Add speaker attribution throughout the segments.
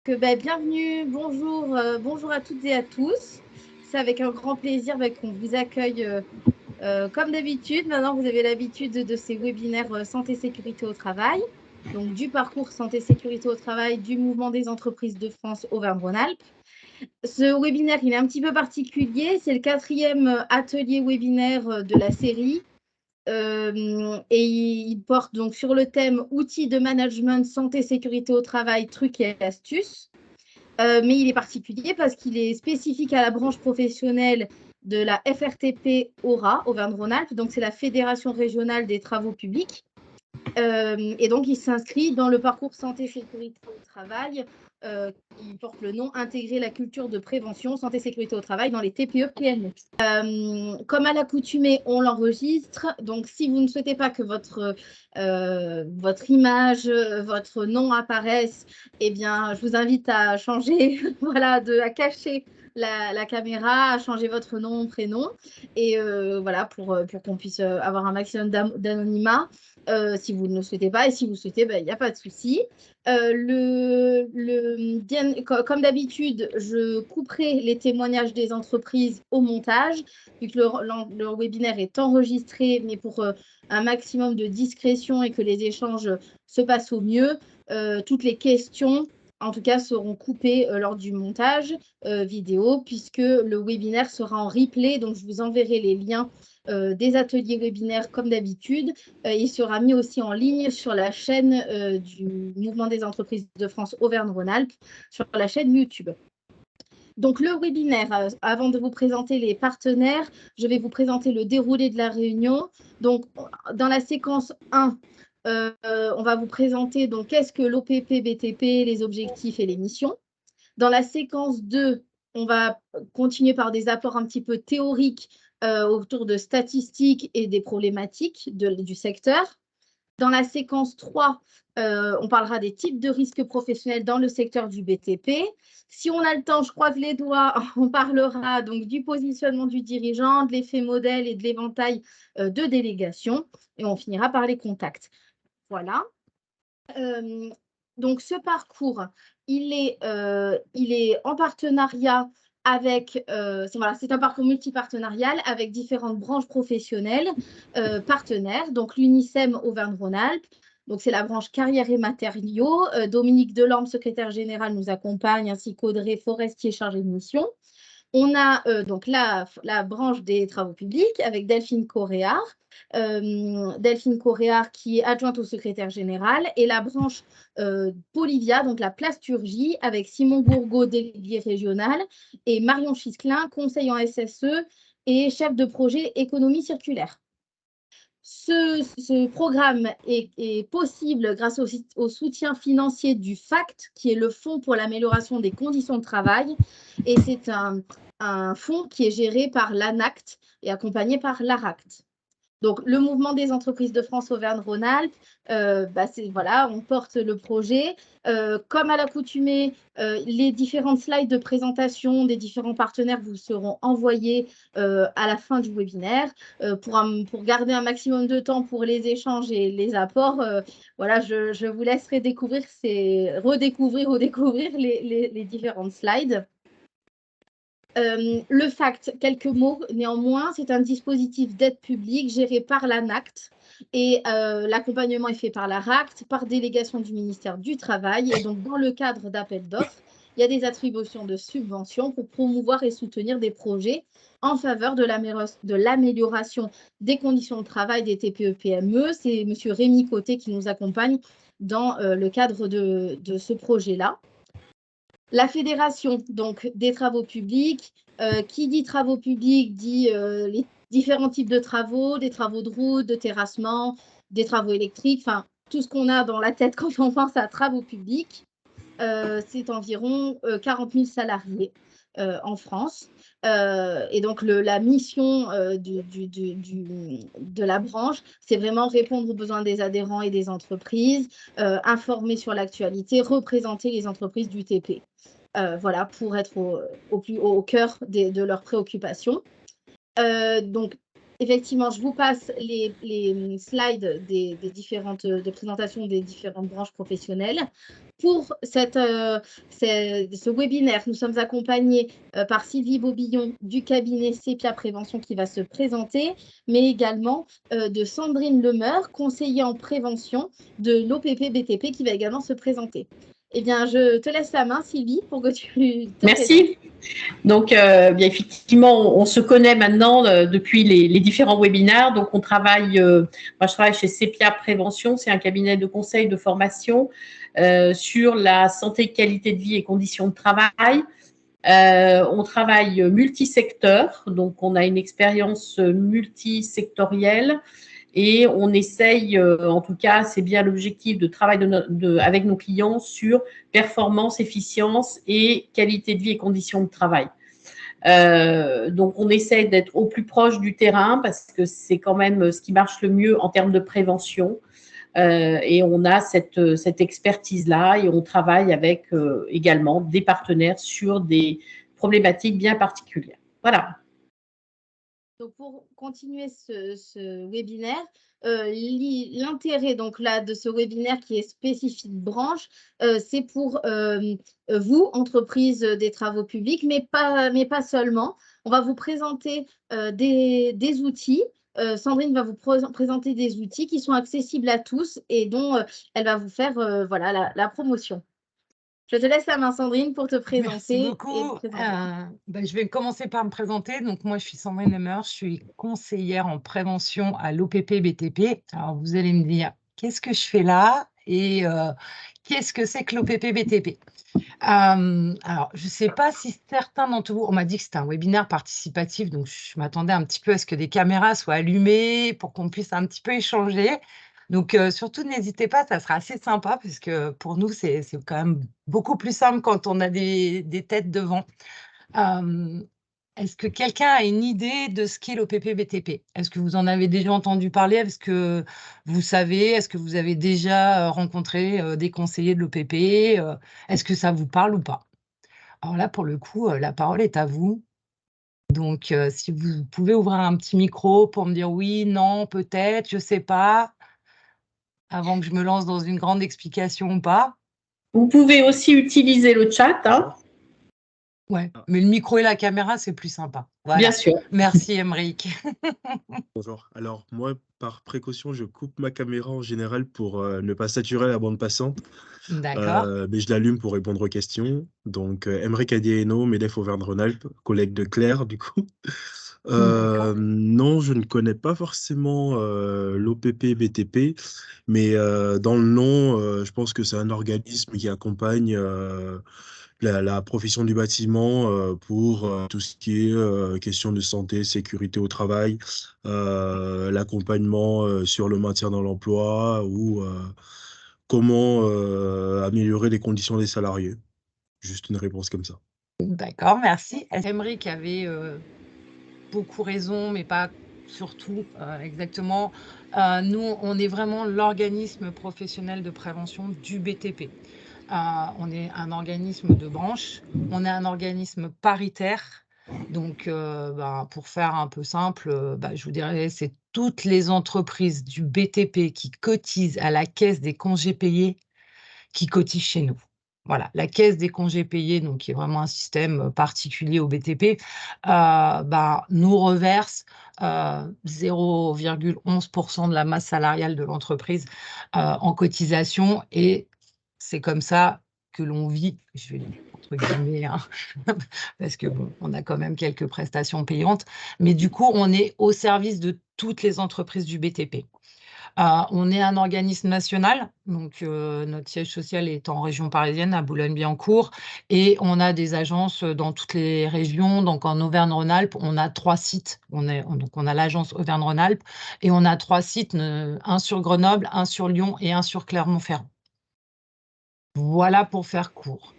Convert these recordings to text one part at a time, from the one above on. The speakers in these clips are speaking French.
Speaker 1: Bienvenue, bonjour, bonjour à toutes et à tous. C'est avec un grand plaisir qu'on vous accueille comme d'habitude. Maintenant, vous avez l'habitude de ces webinaires santé-sécurité au travail, donc du parcours santé-sécurité au travail du mouvement des entreprises de France Auvergne-Rhône-Alpes. Ce webinaire, il est un petit peu particulier. C'est le 4e atelier webinaire de la série. Et il porte donc sur le thème outils de management santé-sécurité au travail, trucs et astuces. Mais il est particulier parce qu'il est spécifique à la branche professionnelle de la FRTP AURA, Auvergne-Rhône-Alpes. Donc, c'est la Fédération régionale des travaux publics. Et donc, il s'inscrit dans le parcours santé-sécurité au travail qui porte le nom Intégrer la culture de prévention santé-sécurité au travail dans les TPE-PME. Comme à l'accoutumée, on l'enregistre. Donc, si vous ne souhaitez pas que votre image, votre nom apparaissent, eh bien, je vous invite à changer, voilà, à cacher la caméra, à changer votre nom, prénom, et voilà, pour qu'on puisse avoir un maximum d'anonymat. Si vous ne le souhaitez pas, et si vous souhaitez, il n'y a pas de souci. Comme d'habitude, je couperai les témoignages des entreprises au montage, vu que le webinaire est enregistré, mais pour un maximum de discrétion et que les échanges se passent au mieux, toutes les questions, en tout cas, seront coupées lors du montage vidéo, puisque le webinaire sera en replay. Donc, je vous enverrai les liens des ateliers webinaires comme d'habitude. Il sera mis aussi en ligne sur la chaîne du Mouvement des entreprises de France Auvergne-Rhône-Alpes, sur la chaîne YouTube. Donc, le webinaire, avant de vous présenter les partenaires, je vais vous présenter le déroulé de la réunion. Donc, dans la séquence 1, on va vous présenter qu'est-ce que l'OPP-BTP, les objectifs et les missions. Dans la séquence 2, on va continuer par des apports un petit peu théoriques autour de statistiques et des problématiques du secteur. Dans la séquence 3, on parlera des types de risques professionnels dans le secteur du BTP. Si on a le temps, je croise les doigts, on parlera donc du positionnement du dirigeant, de l'effet modèle et de l'éventail de délégation. Et on finira par les contacts. Voilà. Donc, ce parcours, il est en partenariat avec, c'est un parcours multipartenarial avec différentes branches professionnelles partenaires. Donc, l'UNICEM Auvergne-Rhône-Alpes, donc c'est la branche carrière et matériaux. Dominique Delorme, secrétaire général, nous accompagne, ainsi qu'Audrey Forestier, chargée de mission. On a donc la branche des travaux publics avec Delphine Coréard. Delphine Coréard qui est adjointe au secrétaire général, et la branche Polivia, donc la plasturgie, avec Simon Gourgaud, délégué régional, et Marion Chisclin, conseil en SSE et chef de projet économie circulaire. Ce programme est possible grâce au soutien financier du FACT, qui est le Fonds pour l'amélioration des conditions de travail. Et c'est un fonds qui est géré par l'ANACT et accompagné par l'ARACT. Donc, le mouvement des entreprises de France Auvergne-Rhône-Alpes, voilà, on porte le projet. Comme à l'accoutumée, les différentes slides de présentation des différents partenaires vous seront envoyés à la fin du webinaire. Pour garder un maximum de temps pour les échanges et les apports, voilà, je vous laisserai redécouvrir les différentes slides. Le FACT, quelques mots néanmoins, c'est un dispositif d'aide publique géré par l'ANACT, et l'accompagnement est fait par la RACT, par délégation du ministère du Travail. Et donc, dans le cadre d'appels d'offres, il y a des attributions de subventions pour promouvoir et soutenir des projets en faveur de l'amélioration des conditions de travail des TPE-PME. C'est M. Rémi Côté qui nous accompagne dans le cadre de ce projet-là. La fédération donc, des travaux publics, qui dit travaux publics dit les différents types de travaux, des travaux de route, de terrassement, des travaux électriques, enfin tout ce qu'on a dans la tête quand on pense à travaux publics. C'est environ 40 000 salariés en France. Et donc, la mission de la branche, c'est vraiment répondre aux besoins des adhérents et des entreprises, informer sur l'actualité, représenter les entreprises du TP. Voilà, pour être au cœur de leurs préoccupations. Donc, effectivement, je vous passe les slides des différentes de présentation des différentes branches professionnelles. Pour ce webinaire, nous sommes accompagnés par Sylvie Bobillon du cabinet Sepia Prévention qui va se présenter, mais également de Sandrine Lemeur, conseillère en prévention de l'OPP-BTP qui va également se présenter. Eh bien, je te laisse la main, Sylvie, pour que tu te
Speaker 2: Merci. Donc, bien effectivement, on se connaît maintenant depuis les différents webinaires. Donc, on travaille, moi, je travaille chez Sepia Prévention, c'est un cabinet de conseil de formation sur la santé, qualité de vie et conditions de travail. On travaille multisecteur, donc on a une expérience multisectorielle. Et on essaye, en tout cas, c'est bien l'objectif de travail avec nos clients sur performance, efficience et qualité de vie et conditions de travail. Donc, on essaie d'être au plus proche du terrain parce que c'est quand même ce qui marche le mieux en termes de prévention. Et on a cette expertise-là et on travaille avec également des partenaires sur des problématiques bien particulières. Voilà.
Speaker 1: Donc, pour continuer ce webinaire, l'intérêt donc là de ce webinaire qui est spécifique branche, c'est pour vous, entreprise des travaux publics, mais pas seulement. On va vous présenter des outils. Sandrine va vous présenter des outils qui sont accessibles à tous et dont elle va vous faire voilà, la promotion. Je te laisse la main, Sandrine, pour te présenter.
Speaker 3: Merci beaucoup. Je vais commencer par me présenter. Donc, moi, je suis Sandrine Lemeur, je suis conseillère en prévention à l'OPP-BTP. Alors, vous allez me dire, qu'est-ce que je fais là et qu'est-ce que c'est que l'OPP-BTP? Alors, je ne sais pas si certains d'entre vous, on m'a dit que c'était un webinaire participatif, donc je m'attendais un petit peu à ce que des caméras soient allumées pour qu'on puisse un petit peu échanger. Donc, surtout, n'hésitez pas, ça sera assez sympa parce que pour nous, c'est quand même beaucoup plus simple quand on a des têtes devant. Est-ce que quelqu'un a une idée de ce qu'est l'OPP-BTP? Est-ce que vous en avez déjà entendu parler? Est-ce que vous savez? Est-ce que vous avez déjà rencontré des conseillers de l'OPP? Est-ce que ça vous parle ou pas? Alors là, pour le coup, la parole est à vous. Donc, si vous pouvez ouvrir un petit micro pour me dire oui, non, peut-être, je ne sais pas, avant que je me lance dans une grande explication ou pas.
Speaker 2: Vous pouvez aussi utiliser le chat. Hein.
Speaker 3: Ouais, mais le micro et la caméra, c'est plus sympa. Voilà.
Speaker 2: Bien sûr.
Speaker 3: Merci, Émeric.
Speaker 4: Bonjour. Alors, moi, par précaution, je coupe ma caméra en général pour ne pas saturer la bande passante.
Speaker 3: D'accord.
Speaker 4: Mais je l'allume pour répondre aux questions. Donc, Émeric Adieno, MEDEF Auvergne-Rhône-Alpes, collègue de Claire, du coup. Non, je ne connais pas forcément l'OPP-BTP, mais dans le nom, je pense que c'est un organisme qui accompagne la profession du bâtiment pour tout ce qui est question de santé, sécurité au travail, l'accompagnement sur le maintien dans l'emploi ou comment améliorer les conditions des salariés. Juste une réponse comme ça.
Speaker 3: D'accord, merci. Émeric avait beaucoup raison, mais pas surtout exactement. Nous, on est vraiment l'organisme professionnel de prévention du BTP. On est un organisme de branche, on est un organisme paritaire. Donc, pour faire un peu simple, je vous dirais, c'est toutes les entreprises du BTP qui cotisent à la caisse des congés payés qui cotisent chez nous. Voilà, la caisse des congés payés, donc qui est vraiment un système particulier au BTP, nous reverse 0,11% de la masse salariale de l'entreprise en cotisation, et c'est comme ça que l'on vit, je vais le dire entre guillemets, hein, parce que bon, on a quand même quelques prestations payantes, mais du coup, on est au service de toutes les entreprises du BTP. On est un organisme national, donc notre siège social est en région parisienne, à Boulogne-Billancourt, et on a des agences dans toutes les régions. Donc en Auvergne-Rhône-Alpes, on a 3 sites. Donc on a l'agence Auvergne-Rhône-Alpes et on a 3 sites, un sur Grenoble, un sur Lyon et un sur Clermont-Ferrand. Voilà pour faire court.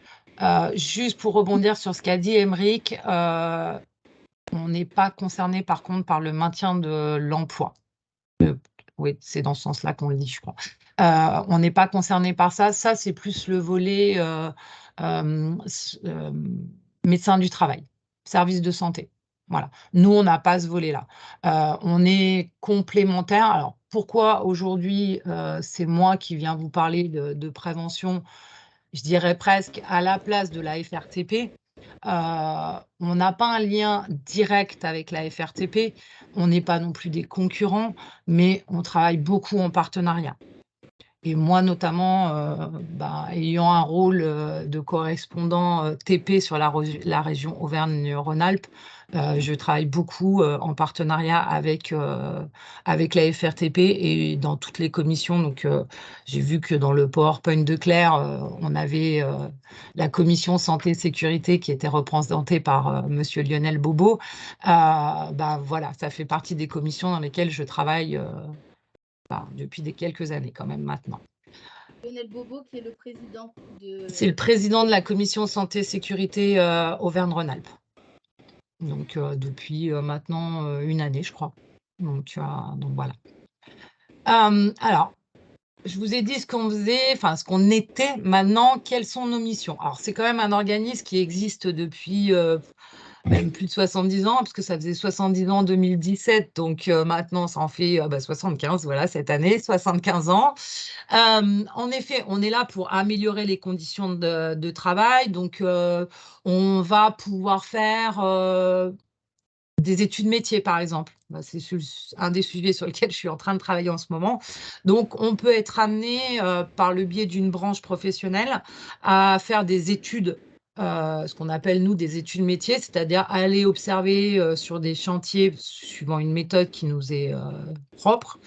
Speaker 3: Juste pour rebondir sur ce qu'a dit Émeric, on n'est pas concerné par contre par le maintien de l'emploi. Oui, c'est dans ce sens-là qu'on le dit, je crois. On n'est pas concerné par ça. Ça, c'est plus le volet médecin du travail, service de santé. Voilà. Nous, on n'a pas ce volet-là. On est complémentaires. Alors, pourquoi aujourd'hui, c'est moi qui viens vous parler de prévention, je dirais presque à la place de la FRTP. On n'a pas un lien direct avec la FRTP, on n'est pas non plus des concurrents, mais on travaille beaucoup en partenariat. Et moi notamment, ayant un rôle, de correspondant, TP sur la région Auvergne-Rhône-Alpes, je travaille beaucoup, en partenariat avec la FRTP et dans toutes les commissions. Donc, j'ai vu que dans le PowerPoint de Claire, on avait, la commission santé-sécurité qui était représentée par, monsieur Lionel Bobo. Voilà, ça fait partie des commissions dans lesquelles je travaille, depuis quelques années quand même maintenant.
Speaker 1: Lionel Bobo, qui est le président de...
Speaker 3: C'est le président de la commission santé-sécurité Auvergne-Rhône-Alpes. Donc, depuis maintenant une année, je crois. Donc voilà. Alors, je vous ai dit ce qu'on faisait, enfin ce qu'on était. Maintenant, quelles sont nos missions? Alors, c'est quand même un organisme qui existe depuis même plus de 70 ans, parce que ça faisait 70 ans en 2017, donc maintenant ça en fait 75, voilà, cette année, 75 ans. En effet, on est là pour améliorer les conditions de travail, donc on va pouvoir faire des études métiers, par exemple. C'est un des sujets sur lesquels je suis en train de travailler en ce moment. Donc, on peut être amené, par le biais d'une branche professionnelle, à faire des études, ce qu'on appelle, nous, des études métiers, c'est-à-dire aller observer sur des chantiers, suivant une méthode qui nous est propre,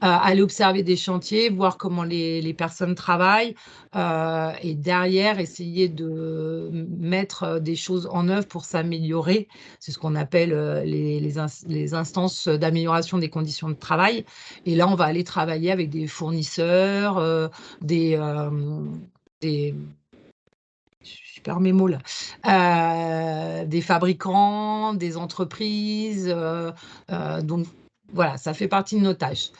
Speaker 3: aller observer des chantiers, voir comment les personnes travaillent, et derrière, essayer de mettre des choses en œuvre pour s'améliorer. C'est ce qu'on appelle les instances d'amélioration des conditions de travail. Et là, on va aller travailler avec des fournisseurs, des je perds mes mots là, des fabricants, des entreprises. Donc voilà, ça fait partie de nos tâches.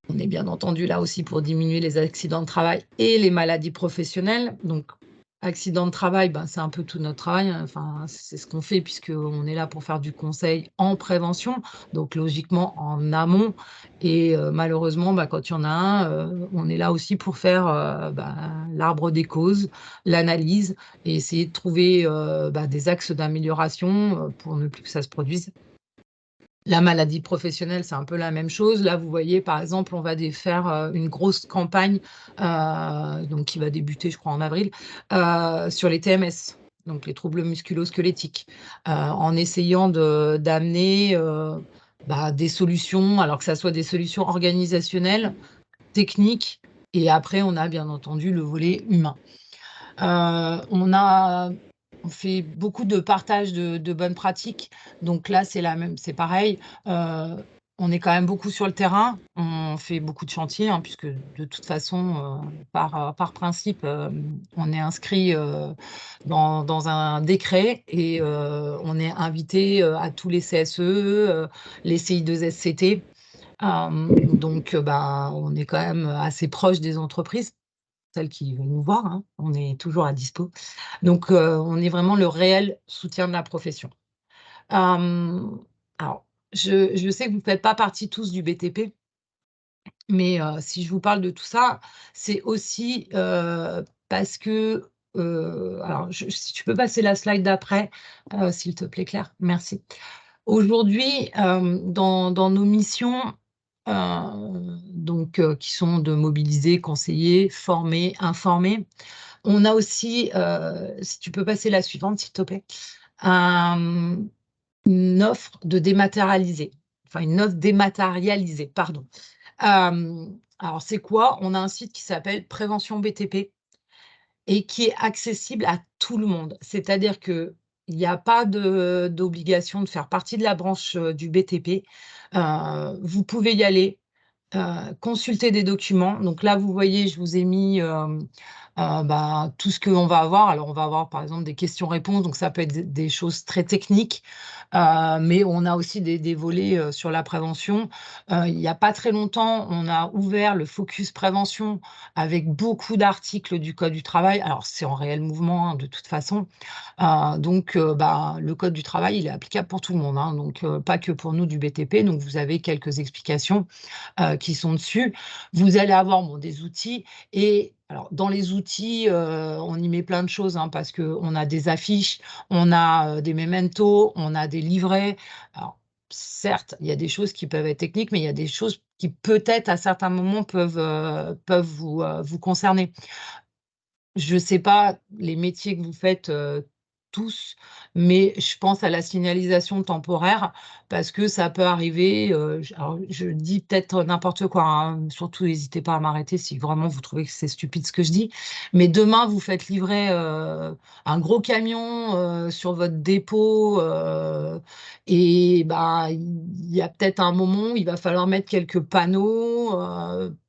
Speaker 3: On est bien entendu là aussi pour diminuer les accidents de travail et les maladies professionnelles. Donc, accident de travail, c'est un peu tout notre travail, hein. Enfin, c'est ce qu'on fait puisqu'on est là pour faire du conseil en prévention, donc logiquement en amont. Et malheureusement, quand il y en a un, on est là aussi pour faire l'arbre des causes, l'analyse et essayer de trouver des axes d'amélioration pour ne plus que ça se produise. La maladie professionnelle, c'est un peu la même chose. Là, vous voyez, par exemple, on va faire une grosse campagne donc qui va débuter, je crois, en avril, sur les TMS, donc les troubles musculo-squelettiques, en essayant d'amener des solutions, alors que ça soit des solutions organisationnelles, techniques, et après, on a bien entendu le volet humain. On fait beaucoup de partage de bonnes pratiques. Donc là, c'est pareil. On est quand même beaucoup sur le terrain. On fait beaucoup de chantiers, hein, puisque de toute façon, par principe, on est inscrit dans un décret et on est invité à tous les CSE, les CI2SCT. Donc, on est quand même assez proche des entreprises, celles qui veulent nous voir, hein, on est toujours à dispo. Donc, on est vraiment le réel soutien de la profession. Alors, je sais que vous ne faites pas partie tous du BTP, mais si je vous parle de tout ça, c'est aussi parce que, alors si tu peux passer la slide d'après, s'il te plaît, Claire, merci. Aujourd'hui, dans nos missions, qui sont de mobiliser, conseiller, former, informer, on a aussi, si tu peux passer la suivante, s'il te plaît, une offre de dématérialisée, enfin une offre dématérialisée, pardon. Alors c'est quoi? On a un site qui s'appelle Prévention BTP et qui est accessible à tout le monde. C'est-à-dire qu'il n'y a pas d'obligation de faire partie de la branche du BTP. Vous pouvez y aller. consulter des documents. Donc là, vous voyez, je vous ai mis tout ce qu'on va avoir. Alors, on va avoir, par exemple, des questions-réponses. Donc, ça peut être des choses très techniques. Mais on a aussi des volets sur la prévention. Il n'y a pas très longtemps, on a ouvert le focus prévention avec beaucoup d'articles du Code du travail. Alors, c'est en réel mouvement, hein, de toute façon. Le Code du travail, il est applicable pour tout le monde, hein, donc pas que pour nous du BTP. Donc, vous avez quelques explications qui sont dessus. Vous allez avoir des outils. Et alors, dans les outils, on y met plein de choses, hein, parce qu'on a des affiches, on a des mementos, on a des livrets. Alors, certes, il y a des choses qui peuvent être techniques, mais il y a des choses qui peut-être à certains moments peuvent vous concerner. Je ne sais pas les métiers que vous faites tous, mais je pense à la signalisation temporaire parce que ça peut arriver. Alors, je dis peut-être n'importe quoi, hein, surtout n'hésitez pas à m'arrêter si vraiment vous trouvez que c'est stupide ce que je dis. Mais demain, vous faites livrer un gros camion sur votre dépôt et il y a peut-être un moment où il va falloir mettre quelques panneaux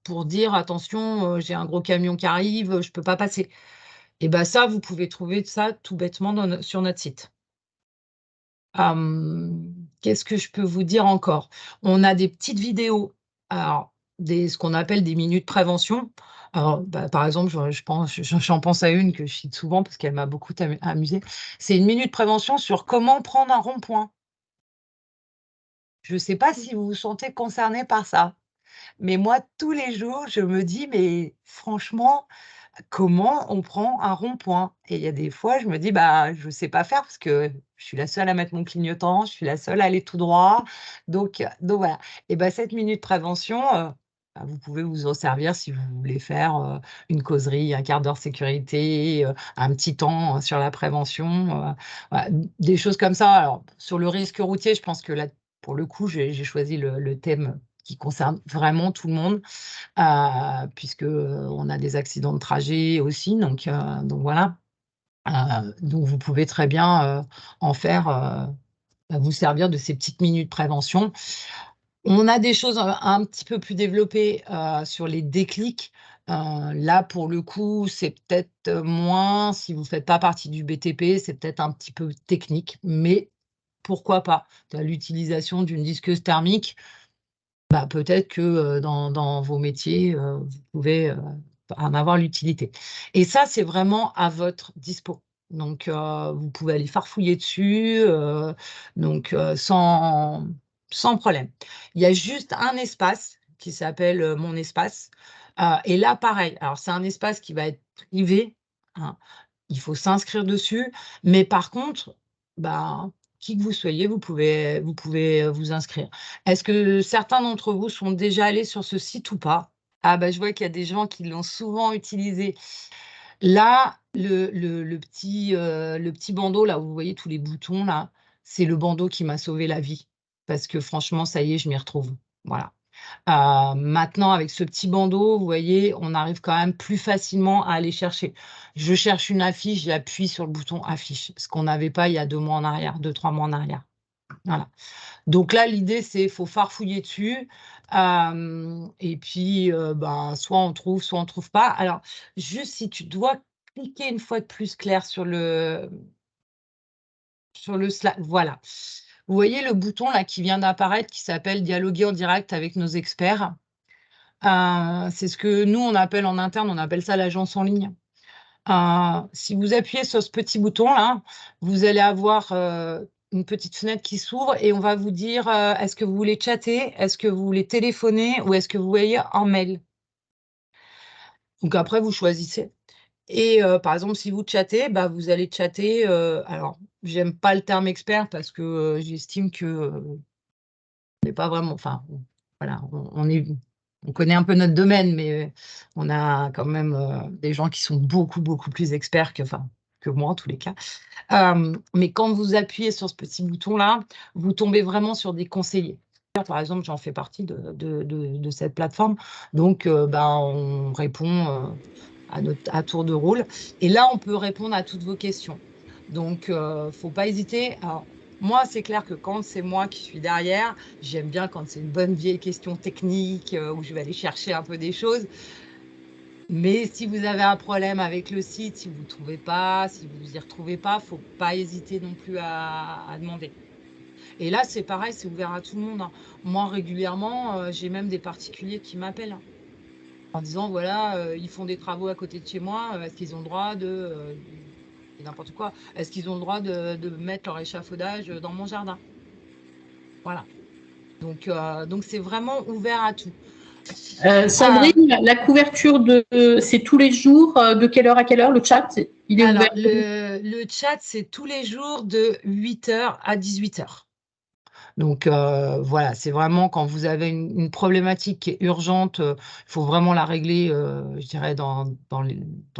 Speaker 3: pour dire attention, j'ai un gros camion qui arrive, je ne peux pas passer. Et ça, vous pouvez trouver ça tout bêtement sur notre site. Qu'est-ce que je peux vous dire encore? On a des petites vidéos, alors ce qu'on appelle des minutes prévention. Alors, par exemple, j'en pense à une que je cite souvent parce qu'elle m'a beaucoup amusée. C'est une minute prévention sur comment prendre un rond-point. Je ne sais pas si vous vous sentez concerné par ça, mais moi, tous les jours, je me dis, mais franchement, comment on prend un rond-point? Et il y a des fois, je me dis: je ne sais pas faire parce que je suis la seule à mettre mon clignotant, je suis la seule à aller tout droit. Donc voilà. Et cette minute prévention, vous pouvez vous en servir si vous voulez faire, une causerie, un quart d'heure sécurité, un petit temps, sur la prévention, voilà, des choses comme ça. Alors, sur le risque routier, je pense que là, pour le coup, j'ai choisi le thème qui concerne vraiment tout le monde. Puisque, on a des accidents de trajet aussi, donc voilà. Donc vous pouvez très bien, en faire, vous servir de ces petites minutes prévention. On a des choses un petit peu plus développées, sur les déclics. Là, pour le coup, c'est peut-être, moins si vous ne faites pas partie du BTP, c'est peut-être un petit peu technique, mais pourquoi pas? L'utilisation d'une disqueuse thermique, peut-être que dans vos métiers, vous pouvez en avoir l'utilité. Et ça, c'est vraiment à votre dispo. Donc, vous pouvez aller farfouiller dessus, sans problème. Il y a juste un espace qui s'appelle Mon espace. Et là, pareil, alors c'est un espace qui va être privé, hein. Il faut s'inscrire dessus, mais par contre, qui que vous soyez, vous pouvez vous inscrire. Est-ce que certains d'entre vous sont déjà allés sur ce site ou pas? Ah je vois qu'il y a des gens qui l'ont souvent utilisé. Là, le petit bandeau là, où vous voyez tous les boutons là, c'est le bandeau qui m'a sauvé la vie parce que franchement, ça y est, je m'y retrouve. Voilà. Maintenant, avec ce petit bandeau, vous voyez, on arrive quand même plus facilement à aller chercher. Je cherche une affiche, j'appuie sur le bouton affiche, ce qu'on n'avait pas il y a 2 mois en arrière, 2-3 mois en arrière. Voilà. Donc là, l'idée, c'est faut farfouiller dessus. Et puis, soit on trouve, soit on trouve pas. Alors, juste si tu dois cliquer une fois de plus, Claire, sur le slide, voilà. Vous voyez le bouton là qui vient d'apparaître qui s'appelle dialoguer en direct avec nos experts. C'est ce que nous on appelle en interne, on appelle ça l'agence en ligne. Si vous appuyez sur ce petit bouton là, vous allez avoir une petite fenêtre qui s'ouvre et on va vous dire est-ce que vous voulez chatter, est-ce que vous voulez téléphoner ou est-ce que vous voyez en mail. Donc après vous choisissez. Et par exemple, si vous chattez, vous allez chatter. Alors, j'aime pas le terme expert parce que j'estime que on n'est pas vraiment. Enfin, voilà, on connaît un peu notre domaine, mais on a quand même des gens qui sont beaucoup, beaucoup plus experts que moi, en tous les cas. Mais quand vous appuyez sur ce petit bouton-là, vous tombez vraiment sur des conseillers. Par exemple, j'en fais partie de cette plateforme. Donc, on répond à tour de rôle. Et là, on peut répondre à toutes vos questions. Donc, il ne faut pas hésiter. Alors, Moi, c'est clair que quand c'est moi qui suis derrière, j'aime bien quand c'est une bonne vieille question technique où je vais aller chercher un peu des choses. Mais si vous avez un problème avec le site, si vous ne trouvez pas, si vous n'y retrouvez pas, il ne faut pas hésiter non plus à demander. Et là, c'est pareil, c'est ouvert à tout le monde, hein. Moi, régulièrement, j'ai même des particuliers qui m'appellent, hein, en disant, voilà, ils font des travaux à côté de chez moi, est-ce qu'ils ont le droit de n'importe quoi, est-ce qu'ils ont le droit de mettre leur échafaudage dans mon jardin? Voilà. Donc c'est vraiment ouvert à tout.
Speaker 2: Sandrine, la couverture c'est tous les jours, de quelle heure à quelle heure le chat? Il est
Speaker 3: Alors,
Speaker 2: ouvert.
Speaker 3: le chat, c'est tous les jours de 8h à 18h. Donc, voilà, c'est vraiment quand vous avez une problématique qui est urgente, il faut vraiment la régler, je dirais, dans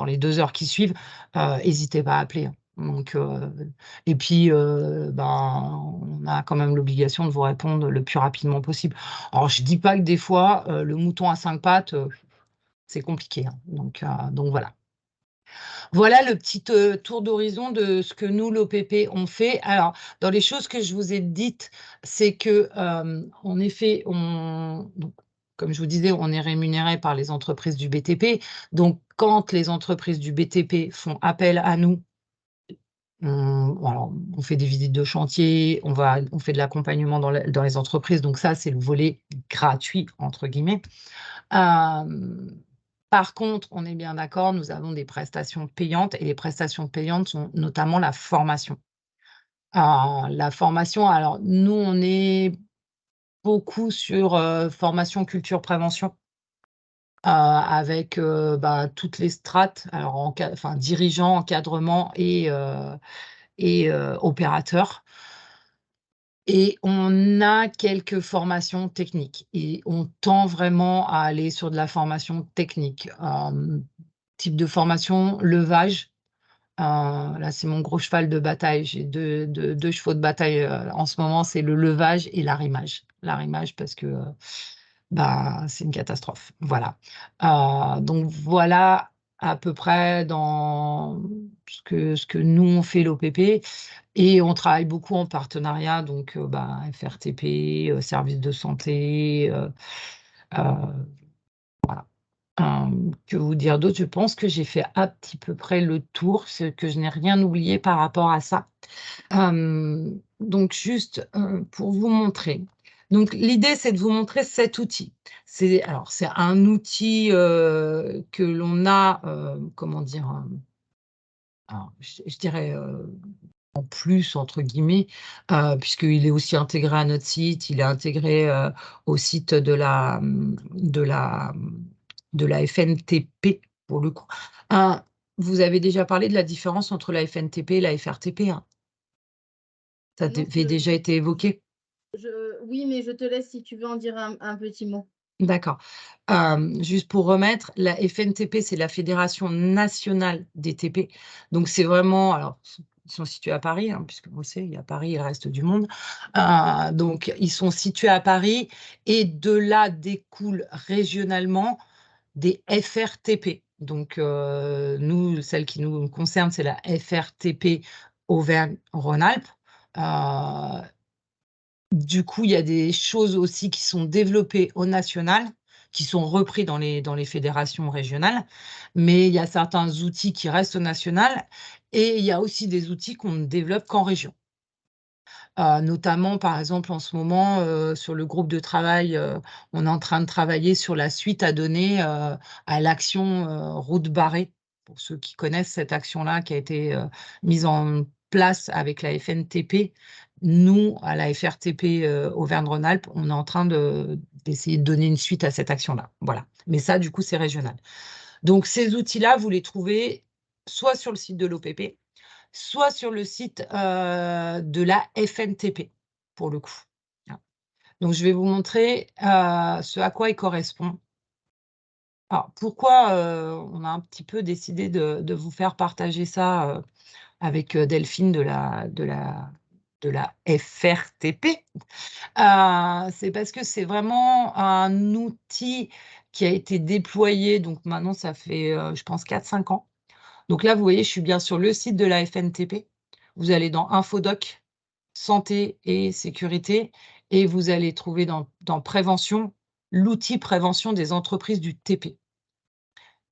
Speaker 3: les 2 heures qui suivent, n'hésitez pas à appeler, hein. Donc, et puis, on a quand même l'obligation de vous répondre le plus rapidement possible. Alors, je ne dis pas que des fois, le mouton à 5 pattes, c'est compliqué, hein. Donc voilà. Voilà le petit tour d'horizon de ce que nous, l'OPP, on fait. Alors, dans les choses que je vous ai dites, c'est que, en effet, donc, comme je vous disais, on est rémunéré par les entreprises du BTP. Donc, quand les entreprises du BTP font appel à nous, on fait des visites de chantier, on fait de l'accompagnement dans les entreprises. Donc ça, c'est le volet gratuit, entre guillemets. Par contre, on est bien d'accord, nous avons des prestations payantes et les prestations payantes sont notamment la formation. La formation, alors nous, on est beaucoup sur formation, culture, prévention, avec toutes les strates, alors dirigeants, encadrement et opérateurs. Et on a quelques formations techniques et on tend vraiment à aller sur de la formation technique. Type de formation, levage. Là, c'est mon gros cheval de bataille. J'ai deux chevaux de bataille en ce moment, c'est le levage et l'arrimage. L'arrimage parce que c'est une catastrophe. Voilà. Donc voilà à peu près dans ce que nous, on fait l'OPP. Et on travaille beaucoup en partenariat, donc FRTP, service de santé, voilà. Que vous dire d'autre? Je pense que j'ai fait à petit peu près le tour, c'est que je n'ai rien oublié par rapport à ça. Donc juste, pour vous montrer. Donc l'idée, c'est de vous montrer cet outil. C'est un outil, que l'on a, comment dire? Alors je dirais, en plus, entre guillemets, puisqu'il est aussi intégré à notre site, il est intégré, au site de la FNTP, pour le coup. Vous avez déjà parlé de la différence entre la FNTP et la FRTP, hein? Ça
Speaker 1: Non,
Speaker 3: avait déjà été évoqué?
Speaker 1: oui, mais je te laisse si tu veux en dire un petit mot.
Speaker 3: D'accord. Juste pour remettre, la FNTP, c'est la Fédération nationale des TP. Donc c'est vraiment, alors ils sont situés à Paris, hein, puisque on sait, il y a Paris et le reste du monde. Donc ils sont situés à Paris et de là découlent régionalement des FRTP. Donc nous, celle qui nous concerne, c'est la FRTP Auvergne-Rhône-Alpes. Du coup, il y a des choses aussi qui sont développées au national, qui sont repris dans les fédérations régionales, mais il y a certains outils qui restent au national et il y a aussi des outils qu'on ne développe qu'en région. Notamment, par exemple, en ce moment, sur le groupe de travail, on est en train de travailler sur la suite à donner, à l'action, route barrée. Pour ceux qui connaissent cette action-là qui a été, mise en place avec la FNTP. Nous, à la FRTP, Auvergne-Rhône-Alpes, on est en train d'essayer de donner une suite à cette action-là. Voilà. Mais ça, du coup, c'est régional. Donc ces outils-là, vous les trouvez soit sur le site de l'OPP, soit sur le site, de la FNTP, pour le coup. Donc je vais vous montrer, ce à quoi il correspond. Alors pourquoi, on a un petit peu décidé de vous faire partager ça, avec, Delphine de la FRTP? C'est parce que c'est vraiment un outil qui a été déployé, donc maintenant ça fait, je pense 4-5 ans. Donc là, vous voyez, je suis bien sur le site de la FNTP. Vous allez dans Infodoc santé et sécurité, et vous allez trouver dans prévention, l'outil prévention des entreprises du TP.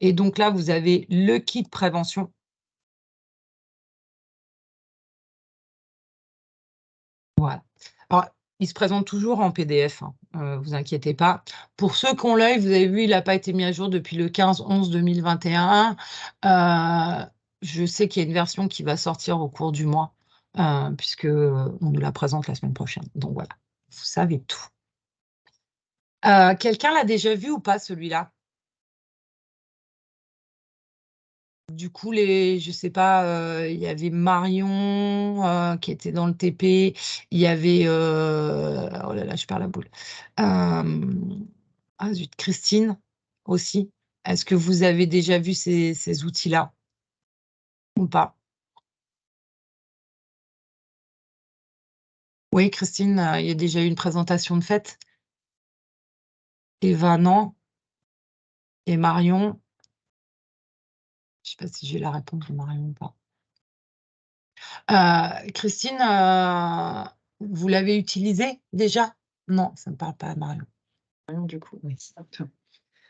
Speaker 3: Et donc là, vous avez le kit prévention. Voilà. Alors, il se présente toujours en PDF, hein, vous inquiétez pas. Pour ceux qui ont l'œil, vous avez vu, il n'a pas été mis à jour depuis le 15/11/2021. Je sais qu'il y a une version qui va sortir au cours du mois, puisque on nous la présente la semaine prochaine. Donc voilà, vous savez tout. Quelqu'un l'a déjà vu ou pas, celui-là? Du coup, je sais pas, il y avait Marion, qui était dans le TP, il y avait, oh là là, je perds la boule. Ah zut, Christine aussi. Est-ce que vous avez déjà vu ces outils-là ou pas? Oui, Christine, il y a déjà eu une présentation de faite? Eva, non? Et Marion? Je sais pas si j'ai la réponse de Marion ou pas. Christine, vous l'avez utilisé déjà? Non, ça ne me parle pas, Marion.
Speaker 5: Du coup, oui.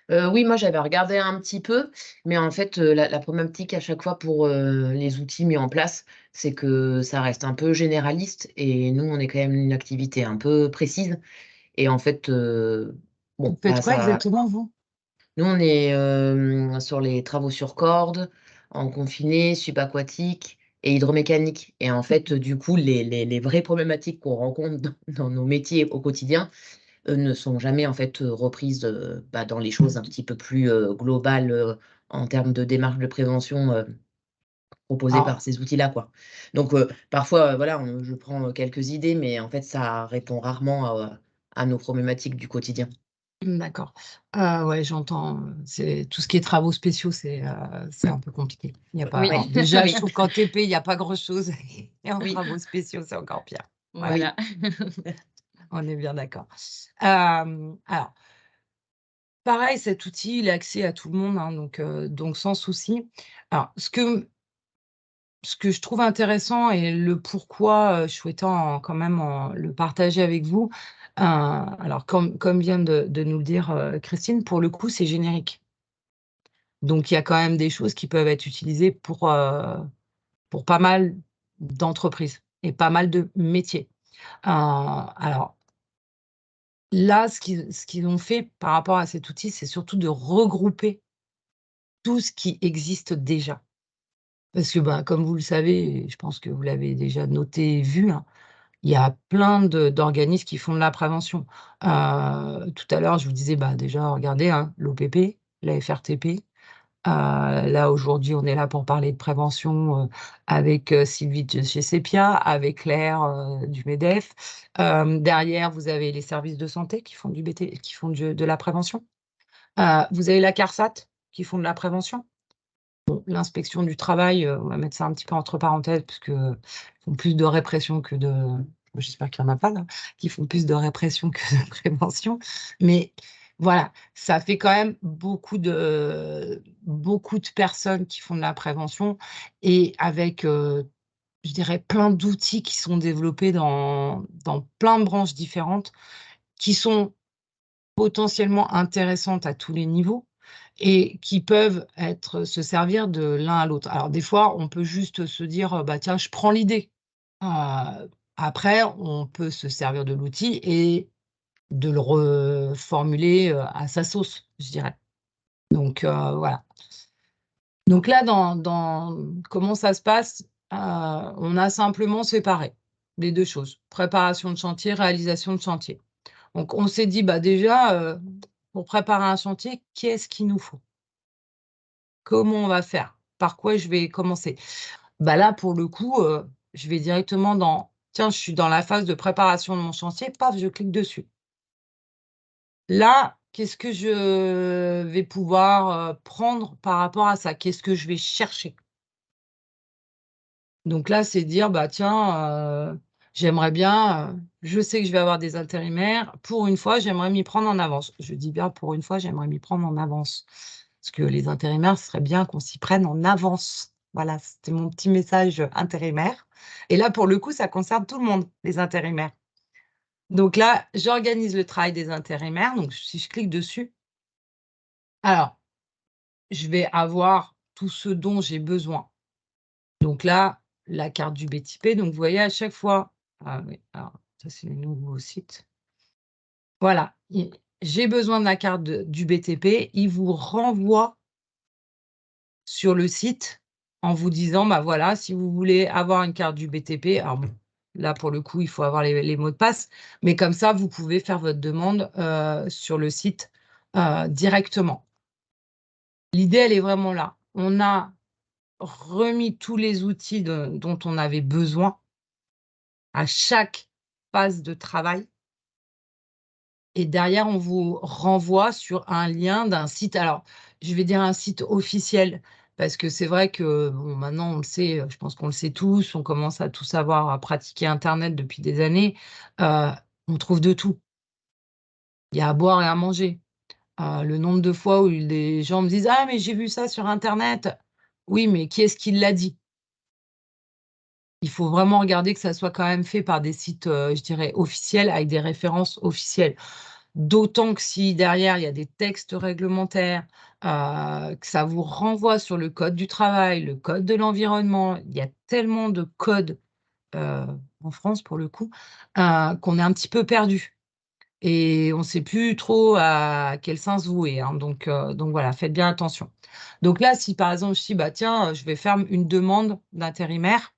Speaker 5: Oui, moi j'avais regardé un petit peu, mais en fait, la problématique à chaque fois pour les outils mis en place, c'est que ça reste un peu généraliste et nous, on est quand même une activité un peu précise. Et en fait,
Speaker 3: Vous
Speaker 5: bon,
Speaker 3: faites
Speaker 5: bah,
Speaker 3: quoi exactement, vous?
Speaker 5: nous, on est sur les travaux sur corde, en confiné, subaquatique et hydromécanique. Et en fait, du coup, les vraies problématiques qu'on rencontre dans nos métiers au quotidien, ne sont jamais en fait reprises dans les choses un petit peu plus globales en termes de démarche de prévention proposées
Speaker 3: Ah,
Speaker 5: par ces outils-là, quoi. Donc parfois, voilà, je prends quelques idées, mais en fait, ça répond rarement à nos problématiques du quotidien.
Speaker 3: d'accord. Ouais, j'entends, c'est tout ce qui est travaux spéciaux, c'est un peu compliqué. Il y a pas
Speaker 5: Oui,
Speaker 3: alors déjà, je
Speaker 5: oui,
Speaker 3: trouve qu'en TP, il y a pas grand-chose et en
Speaker 5: oui,
Speaker 3: travaux spéciaux, c'est encore pire. Ouais,
Speaker 5: oui.
Speaker 6: Voilà.
Speaker 3: on est bien d'accord. Alors, pareil, cet outil, il est accès à tout le monde, hein, donc sans souci. Alors, ce que je trouve intéressant et le pourquoi, je souhaitais quand même le partager avec vous, alors comme vient de nous le dire, Christine, pour le coup, c'est générique. Donc il y a quand même des choses qui peuvent être utilisées pour pas mal d'entreprises et pas mal de métiers. Alors là, ce qu'ils ont fait par rapport à cet outil, c'est surtout de regrouper tout ce qui existe déjà. Parce que, bah, comme vous le savez, et je pense que vous l'avez déjà noté et vu, hein, il y a plein d'organismes qui font de la prévention. Tout à l'heure, je vous disais, bah, déjà, regardez, hein, l'OPP, la FRTP. Là, aujourd'hui, on est là pour parler de prévention avec Sylvie de chez Sepia, avec Claire du MEDEF. Derrière, vous avez les services de santé qui font qui font de la prévention. Vous avez la CARSAT qui font de la prévention. Bon, l'inspection du travail, on va mettre ça un petit peu entre parenthèses parce qu'ils font plus de répression que de j'espère qu'il y en a pas là, qui font plus de répression que de prévention. Mais voilà, ça fait quand même beaucoup de personnes qui font de la prévention et avec, je dirais plein d'outils qui sont développés dans plein de branches différentes, qui sont potentiellement intéressantes à tous les niveaux et qui peuvent se servir de l'un à l'autre. Alors des fois, on peut juste se dire: «Bah, tiens, je prends l'idée». Après, on peut se servir de l'outil et de le reformuler, à sa sauce, je dirais. Donc voilà. Donc là, dans comment ça se passe? On a simplement séparé les 2 choses: préparation de chantier, réalisation de chantier. Donc on s'est dit: «Bah, déjà, pour préparer un chantier, qu'est-ce qu'il nous faut? Comment on va faire? Par quoi je vais commencer?» Bah, là, pour le coup, je vais directement tiens, je suis dans la phase de préparation de mon chantier, paf, je clique dessus. Là, qu'est-ce que je vais pouvoir, prendre par rapport à ça? Qu'est-ce que je vais chercher? Donc là, c'est dire: «Bah, tiens, j'aimerais bien, je sais que je vais avoir des intérimaires. Pour une fois, j'aimerais m'y prendre en avance». Je dis bien pour une fois, j'aimerais m'y prendre en avance. Parce que les intérimaires, ce serait bien qu'on s'y prenne en avance. Voilà, c'était mon petit message intérimaire. Et là, pour le coup, ça concerne tout le monde, les intérimaires. Donc là, j'organise le travail des intérimaires. Donc, si je clique dessus, alors, je vais avoir tout ce dont j'ai besoin. Donc là, la carte du BTP. Donc, vous voyez, à chaque fois, ah oui, alors, ça, c'est le nouveau site. Voilà, j'ai besoin de la carte du BTP. Il vous renvoie sur le site en vous disant, bah voilà, si vous voulez avoir une carte du BTP, alors bon, là, pour le coup, il faut avoir les mots de passe, mais comme ça, vous pouvez faire votre demande sur le site directement. L'idée, elle est vraiment là. On a remis tous les outils dont on avait besoin à chaque phase de travail. Et derrière, on vous renvoie sur un lien d'un site. Alors, je vais dire un site officiel, parce que c'est vrai que bon, maintenant, on le sait, je pense qu'on le sait tous, on commence à tout savoir, à pratiquer Internet depuis des années. On trouve de tout. Il y a à boire et à manger. Le nombre de fois où des gens me disent: «Ah, mais j'ai vu ça sur Internet». Oui, mais qui est-ce qui l'a dit? Il faut vraiment regarder que ça soit quand même fait par des sites, je dirais officiels, avec des références officielles. D'autant que si derrière il y a des textes réglementaires, que ça vous renvoie sur le code du travail, le code de l'environnement, il y a tellement de codes, heu, en France pour le coup, qu'on est un petit peu perdu et on ne sait plus trop à quel sens vouer, hein, donc voilà, faites bien attention. Donc là, si par exemple je dis: «Bah tiens, je vais faire une demande d'intérimaire»,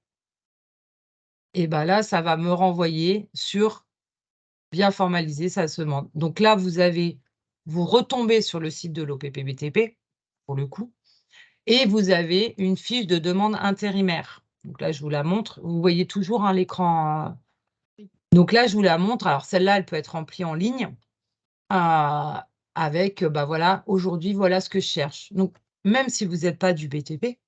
Speaker 3: et bah là, ça va me renvoyer sur bien formaliser sa demande. Donc là, vous retombez sur le site de l'OPPBTP, pour le coup, et vous avez une fiche de demande intérimaire. Donc là, je vous la montre. Vous voyez toujours, hein, l'écran. Donc là, je vous la montre. Alors celle-là, elle peut être remplie en ligne, heu, avec, bah, voilà, aujourd'hui, voilà ce que je cherche. Donc même si vous n'êtes pas du BTP,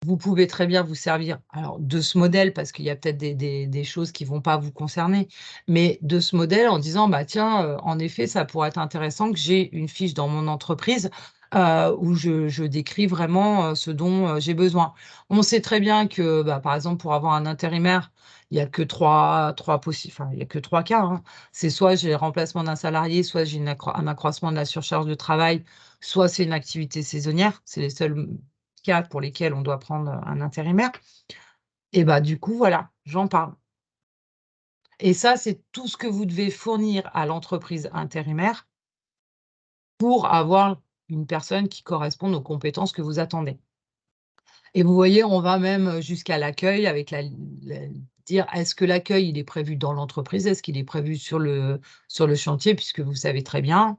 Speaker 3: vous pouvez très bien vous servir, alors, de ce modèle, parce qu'il y a peut-être des choses qui vont pas vous concerner, mais de ce modèle en disant: «Bah, tiens, en effet, ça pourrait être intéressant que j'ai une fiche dans mon entreprise, où je décris vraiment, ce dont, j'ai besoin». On sait très bien que, bah, par exemple, pour avoir un intérimaire, il y a que 3 possi enfin, il y a que 3 cas, hein. C'est soit j'ai le remplacement d'un salarié, soit j'ai un accroissement de la surcharge de travail, soit c'est une activité saisonnière. C'est les seuls cas pour lesquels on doit prendre un intérimaire, et bah, du coup, voilà, j'en parle. Et ça, c'est tout ce que vous devez fournir à l'entreprise intérimaire pour avoir une personne qui corresponde aux compétences que vous attendez. Et vous voyez, on va même jusqu'à l'accueil avec dire: «Est-ce que l'accueil, il est prévu dans l'entreprise? Est-ce qu'il est prévu sur le chantier?» puisque vous savez très bien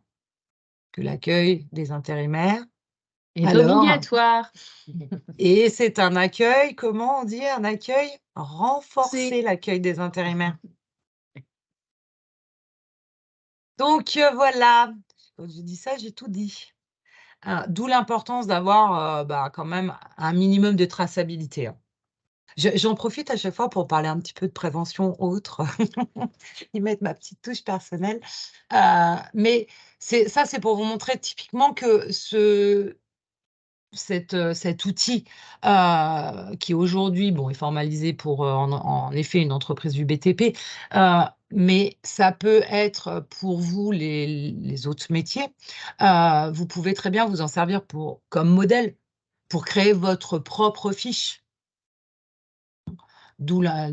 Speaker 3: que l'accueil des intérimaires,
Speaker 5: Est
Speaker 3: alors,
Speaker 5: obligatoire.
Speaker 3: et c'est un accueil, comment on dit? Un accueil
Speaker 1: C'est
Speaker 3: renforcé, l'accueil des intérimaires. Donc voilà, quand je dis ça, j'ai tout dit. D'où l'importance d'avoir, bah, quand même un minimum de traçabilité, hein. J'en profite à chaque fois pour parler un petit peu de prévention autre, y mettre ma petite touche personnelle, mais c'est pour vous montrer typiquement que cet outil, qui aujourd'hui, bon, est formalisé pour, en effet une entreprise du BTP, mais ça peut être pour vous les autres métiers. Vous pouvez très bien vous en servir comme modèle, pour créer votre propre fiche. D'où la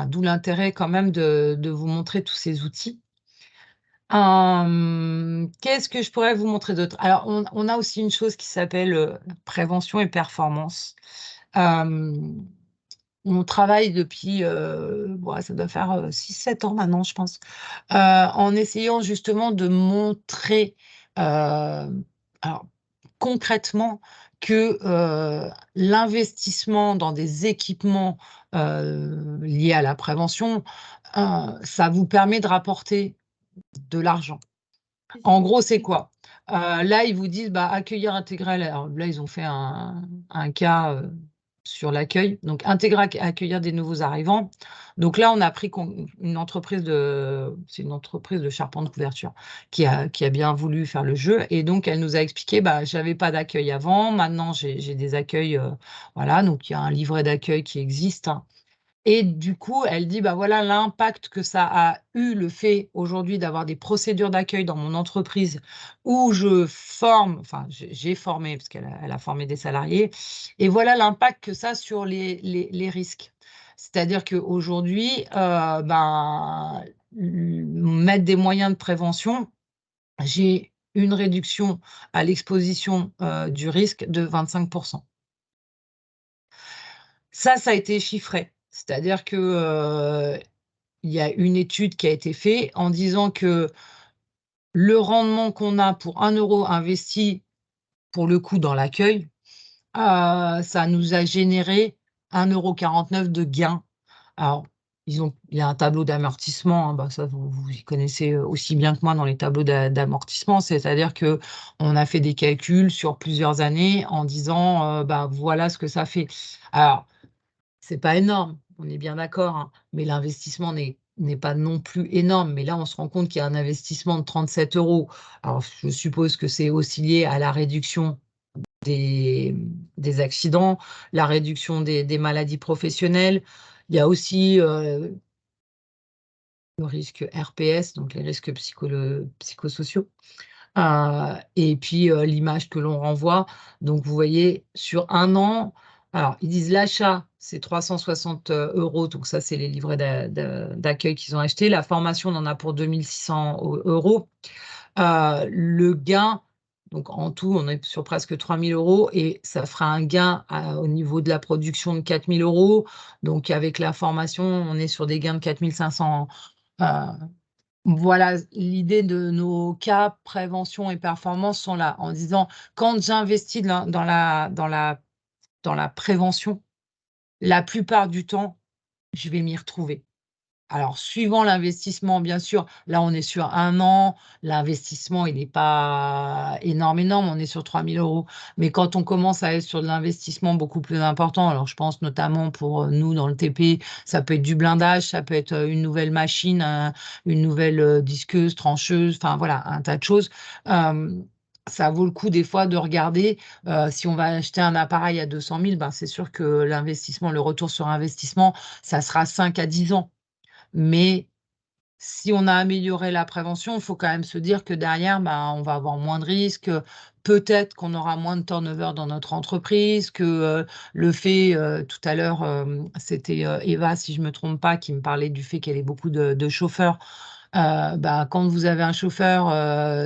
Speaker 3: d'où l'intérêt quand même de vous montrer tous ces outils. Qu'est-ce que je pourrais vous montrer d'autre? Alors on a aussi une chose qui s'appelle, prévention et performance. Hem, on travaille depuis, ouais, ça doit faire, 6-7 ans maintenant, je pense, en essayant justement de montrer, alors concrètement que, l'investissement dans des équipements, liés à la prévention, ça vous permet de rapporter de l'argent. En gros, c'est quoi? Là, ils vous disent: «Bah, accueillir intégral», alors là, ils ont fait un cas, sur l'accueil. Donc, intégrer, accueillir des nouveaux arrivants. Donc là, on a pris une entreprise c'est une entreprise de charpente couverture qui a bien voulu faire le jeu. Et donc, elle nous a expliqué, bah, j'avais pas d'accueil avant, maintenant j'ai des accueils, voilà. Donc, il y a un livret d'accueil qui existe, hein. Et du coup, elle dit, bah voilà l'impact que ça a eu, le fait aujourd'hui d'avoir des procédures d'accueil dans mon entreprise où je forme, enfin j'ai formé, parce elle a formé des salariés, et voilà l'impact que ça a sur les risques. C'est-à-dire qu'aujourd'hui, ben, mettre des moyens de prévention, j'ai une réduction à l'exposition du risque de 25%. Ça a été chiffré. C'est-à-dire que, il y a une étude qui a été faite en disant que le rendement qu'on a pour 1 € investi, pour le coup, dans l'accueil, ça nous a généré 1,49 € de gain. Alors, il y a un tableau d'amortissement, hein, bah, ça vous y connaissez aussi bien que moi dans les tableaux d'amortissement. C'est-à-dire qu'on a fait des calculs sur plusieurs années en disant, bah, voilà ce que ça fait. Alors, c'est pas énorme, on est bien d'accord, hein, mais l'investissement n'est pas non plus énorme. Mais là, on se rend compte qu'il y a un investissement de 37 €. Alors, je suppose que c'est aussi lié à la réduction des accidents, la réduction des maladies professionnelles. Il y a aussi, le risque RPS, donc les risques psychosociaux. Et puis, l'image que l'on renvoie. Donc vous voyez, sur 1 an, alors ils disent l'achat, c'est 360 €, donc ça, c'est les livrets d'accueil qu'ils ont achetés. La formation, on en a pour 2 600 €. Le gain, donc en tout, on est sur presque 3 000 € et ça fera un gain au niveau de la production de 4 000 €. Donc avec la formation, on est sur des gains de 4 500. Voilà, l'idée de nos cas prévention et performance sont là, en disant: «Quand j'investis dans la prévention, la plupart du temps, je vais m'y retrouver». Alors, suivant l'investissement, bien sûr, là, on est sur 1 an, l'investissement, il n'est pas énorme, on est sur 3 000 €. Mais quand on commence à être sur de l'investissement beaucoup plus important, alors je pense notamment pour, nous, dans le TP, ça peut être du blindage, ça peut être, une nouvelle machine, une nouvelle, disqueuse, trancheuse, enfin voilà, un tas de choses. Ça vaut le coup des fois de regarder, si on va acheter un appareil à 200 000, ben, c'est sûr que l'investissement, le retour sur investissement, ça sera 5 à 10 ans. Mais si on a amélioré la prévention, il faut quand même se dire que derrière, ben, on va avoir moins de risques, peut-être qu'on aura moins de turnover dans notre entreprise, que, le fait, tout à l'heure, c'était, Eva, si je ne me trompe pas, qui me parlait du fait qu'elle ait beaucoup de chauffeurs. Bah, quand vous avez un chauffeur,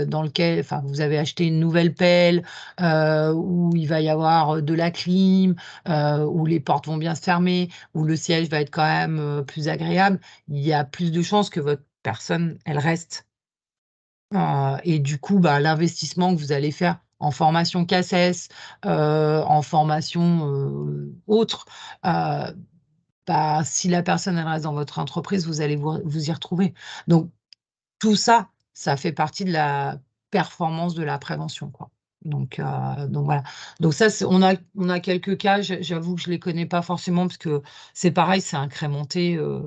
Speaker 3: dans lequel, enfin, vous avez acheté une nouvelle pelle, où il va y avoir, de la clim, où les portes vont bien se fermer, où le siège va être quand même, plus agréable, il y a plus de chances que votre personne, elle reste. Et du coup, bah, l'investissement que vous allez faire en formation CACES, en formation, autre, bah, si la personne, elle reste dans votre entreprise, vous allez vous y retrouver. Donc tout ça, ça fait partie de la performance de la prévention, quoi. Donc voilà. Donc ça, on a quelques cas, j'avoue que je les connais pas forcément parce que c'est pareil, c'est incrémenté, je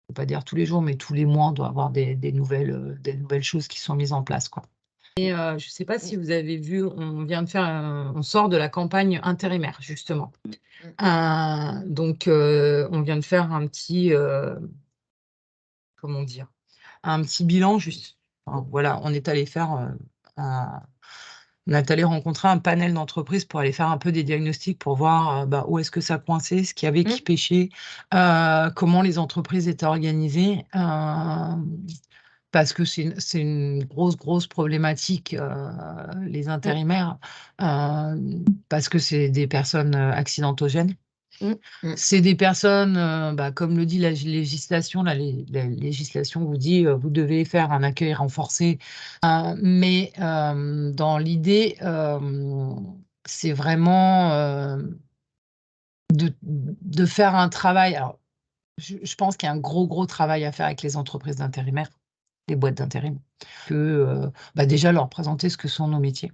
Speaker 3: peux pas dire tous les jours, mais tous les mois, on doit avoir des nouvelles choses qui sont mises en place, quoi. Et je sais pas si vous avez vu, on sort de la campagne intérimaire, justement. Donc on vient de faire un petit, comment dire? Un petit bilan juste. Enfin, voilà, on est allé faire, on est allé rencontrer un panel d'entreprises pour aller faire un peu des diagnostics pour voir, bah, où est-ce que ça coinçait, ce qu'il y avait qui pêchait, comment les entreprises étaient organisées, parce que c'est une grosse problématique, les intérimaires, parce que c'est des personnes, accidentogènes. C'est des personnes, bah, comme le dit la législation, la législation vous dit, vous devez faire un accueil renforcé, mais dans l'idée, c'est vraiment, de faire un travail. Alors, je pense qu'il y a un gros travail à faire avec les entreprises d'intérimaires, les boîtes d'intérim, que, bah, déjà leur présenter ce que sont nos métiers.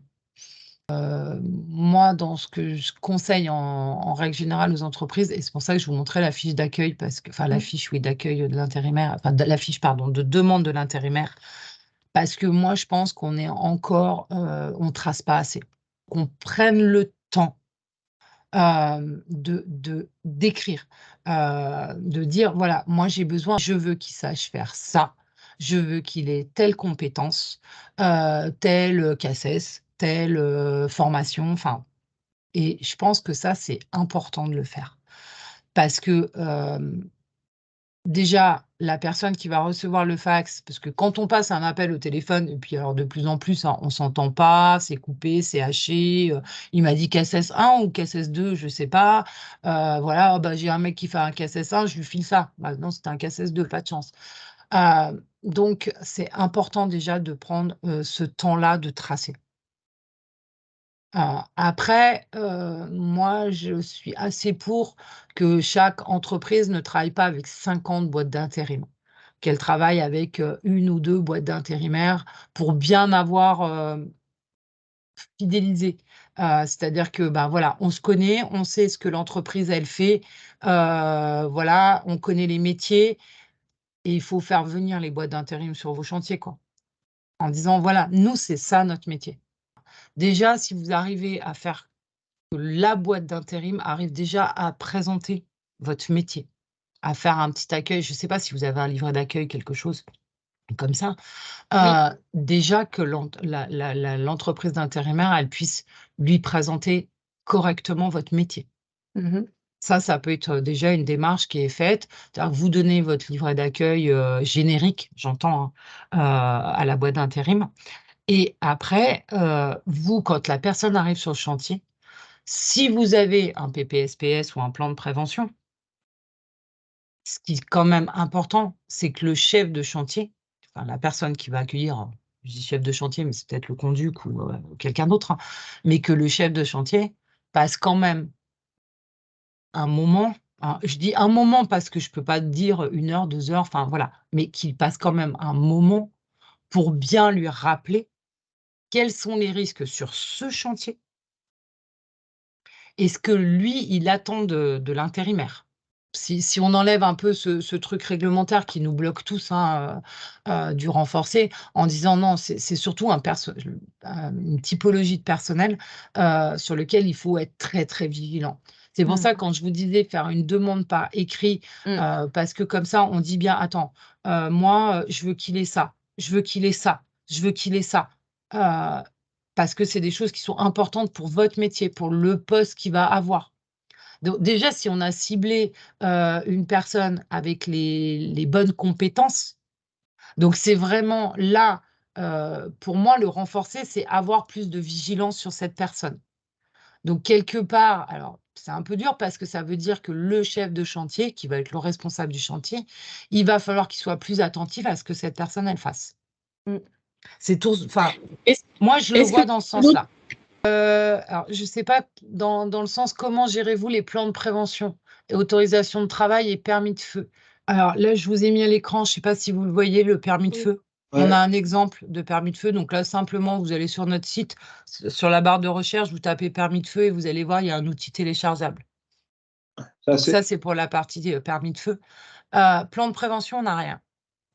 Speaker 3: moi, dans ce que je conseille en règle générale aux entreprises, et c'est pour ça que je vous montrais la fiche d'accueil, la fiche, oui, d'accueil de l'intérimaire, enfin, la fiche, pardon, de demande de l'intérimaire, parce que moi, je pense qu'on est encore, on trace pas assez. Qu'on prenne le temps d'écrire, de dire, voilà, moi j'ai besoin, je veux qu'il sache faire ça, je veux qu'il ait telle compétence, telle CACES, telle formation, enfin, et je pense que ça, c'est important de le faire. Parce que déjà, la personne qui va recevoir le fax, parce que quand on passe un appel au téléphone, et puis alors de plus en plus, hein, on s'entend pas, c'est coupé, c'est haché, il m'a dit CACES 1 ou CACES 2, je sais pas. Voilà, bah, j'ai un mec qui fait un CACES 1, je lui file ça. Bah, non, c'était un CACES 2, pas de chance. Donc, c'est important déjà de prendre ce temps-là de tracer. Après, moi, je suis assez pour que chaque entreprise ne travaille pas avec 50 boîtes d'intérim, qu'elle travaille avec 1 ou 2 boîtes d'intérimaires pour bien avoir fidélisé. C'est-à-dire que, ben, voilà, on se connaît, on sait ce que l'entreprise, elle fait, voilà, on connaît les métiers et il faut faire venir les boîtes d'intérim sur vos chantiers, quoi, en disant: «Voilà, nous, c'est ça notre métier». Déjà, si vous arrivez à faire que la boîte d'intérim arrive déjà à présenter votre métier, à faire un petit accueil. Je ne sais pas si vous avez un livret d'accueil, quelque chose comme ça.
Speaker 1: Oui.
Speaker 3: Déjà que l'entreprise d'intérimaire, elle puisse lui présenter correctement votre métier. Ça peut être déjà une démarche qui est faite. C'est-à-dire que vous donnez votre livret d'accueil générique, j'entends, hein, à la boîte d'intérim. Et après, vous, quand la personne arrive sur le chantier, si vous avez un PPSPS ou un plan de prévention, ce qui est quand même important, c'est que le chef de chantier, enfin la personne qui va accueillir, je dis chef de chantier, mais c'est peut-être le conduc ou quelqu'un d'autre, hein, mais que le chef de chantier passe quand même un moment, je dis un moment parce que je peux pas dire 1 heure, 2 heures, enfin voilà, mais qu'il passe quand même un moment pour bien lui rappeler quels sont les risques sur ce chantier et ce que lui, il attend de l'intérimaire. Si on enlève un peu ce truc réglementaire qui nous bloque tous, hein, du renforcé, en disant: «Non, c'est surtout une typologie de personnel, sur lequel il faut être très, très vigilant». C'est pour ça, quand je vous disais faire une demande par écrit, parce que comme ça, on dit bien: «Attends, moi, je veux qu'il ait ça, je veux qu'il ait ça, je veux qu'il ait ça». Parce que c'est des choses qui sont importantes pour votre métier, pour le poste qu'il va avoir. Donc déjà, si on a ciblé, une personne avec les bonnes compétences, donc c'est vraiment là, pour moi, le renforcer, c'est avoir plus de vigilance sur cette personne. Donc quelque part, alors c'est un peu dur parce que ça veut dire que le chef de chantier, qui va être le responsable du chantier, il va falloir qu'il soit plus attentif à ce que cette personne, elle fasse. C'est tout, enfin,
Speaker 2: Est-ce
Speaker 3: moi je le
Speaker 2: est-ce que
Speaker 3: vois dans ce sens-là. Alors je ne sais pas dans le sens, comment gérez-vous les plans de prévention et autorisations de travail et permis de feu? Alors là, je vous ai mis à l'écran, je ne sais pas si vous le voyez, le permis de
Speaker 1: Oui.
Speaker 3: feu. On a un exemple de permis de feu, donc là, simplement, vous allez sur notre site, sur la barre de recherche, vous tapez permis de feu et vous allez voir, il y a un outil téléchargeable. Donc ça, c'est pour la partie, permis de feu. Plan de prévention, on n'a rien.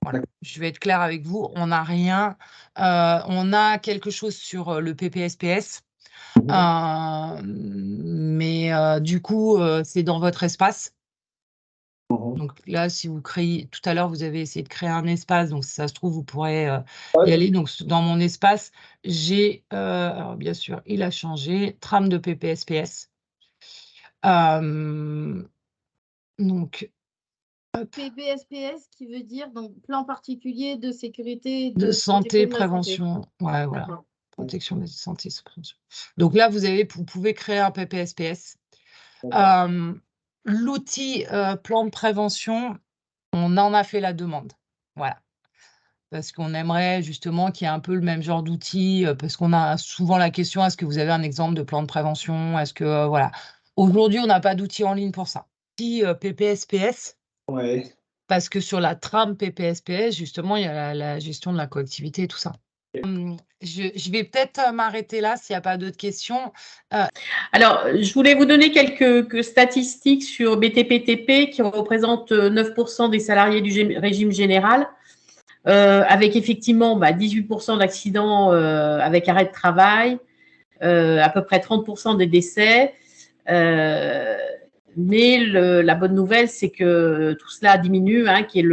Speaker 3: Voilà, je vais être claire avec vous, on n'a rien. On a quelque chose sur, le PPSPS. Mais du coup, c'est dans votre espace. Donc là, si vous créez tout à l'heure, vous avez essayé de créer un espace, donc si ça se trouve, vous pourrez, y aller. Donc dans mon espace, j'ai, alors bien sûr, il a changé, trame de PPSPS. Donc
Speaker 1: PPSPS qui veut dire donc plan particulier de sécurité
Speaker 3: de
Speaker 1: de
Speaker 3: santé,
Speaker 1: protection de la santé.
Speaker 3: prévention, ouais, voilà,
Speaker 1: D'accord.
Speaker 3: protection de la santé, prévention. Donc là, vous pouvez créer un PPSPS. L'outil, plan de prévention, on en a fait la demande. Voilà. Parce qu'on aimerait justement qu'il y ait un peu le même genre d'outil, parce qu'on a souvent la question: «Est-ce que vous avez un exemple de plan de prévention?» Est-ce que, voilà. Aujourd'hui, on n'a pas d'outil en ligne pour ça. Outil, PPSPS,
Speaker 6: Ouais.
Speaker 3: parce que sur la trame PPSPS, justement, il y a la gestion de la collectivité et tout ça. Je vais peut-être m'arrêter là s'il n'y a pas d'autres questions.
Speaker 2: Alors, je voulais vous donner quelques statistiques sur BTP-TP qui représentent 9% des salariés du régime général, avec effectivement 18% d'accidents avec arrêt de travail, à peu près 30% des décès. Mais la bonne nouvelle, c'est que tout cela diminue, qui est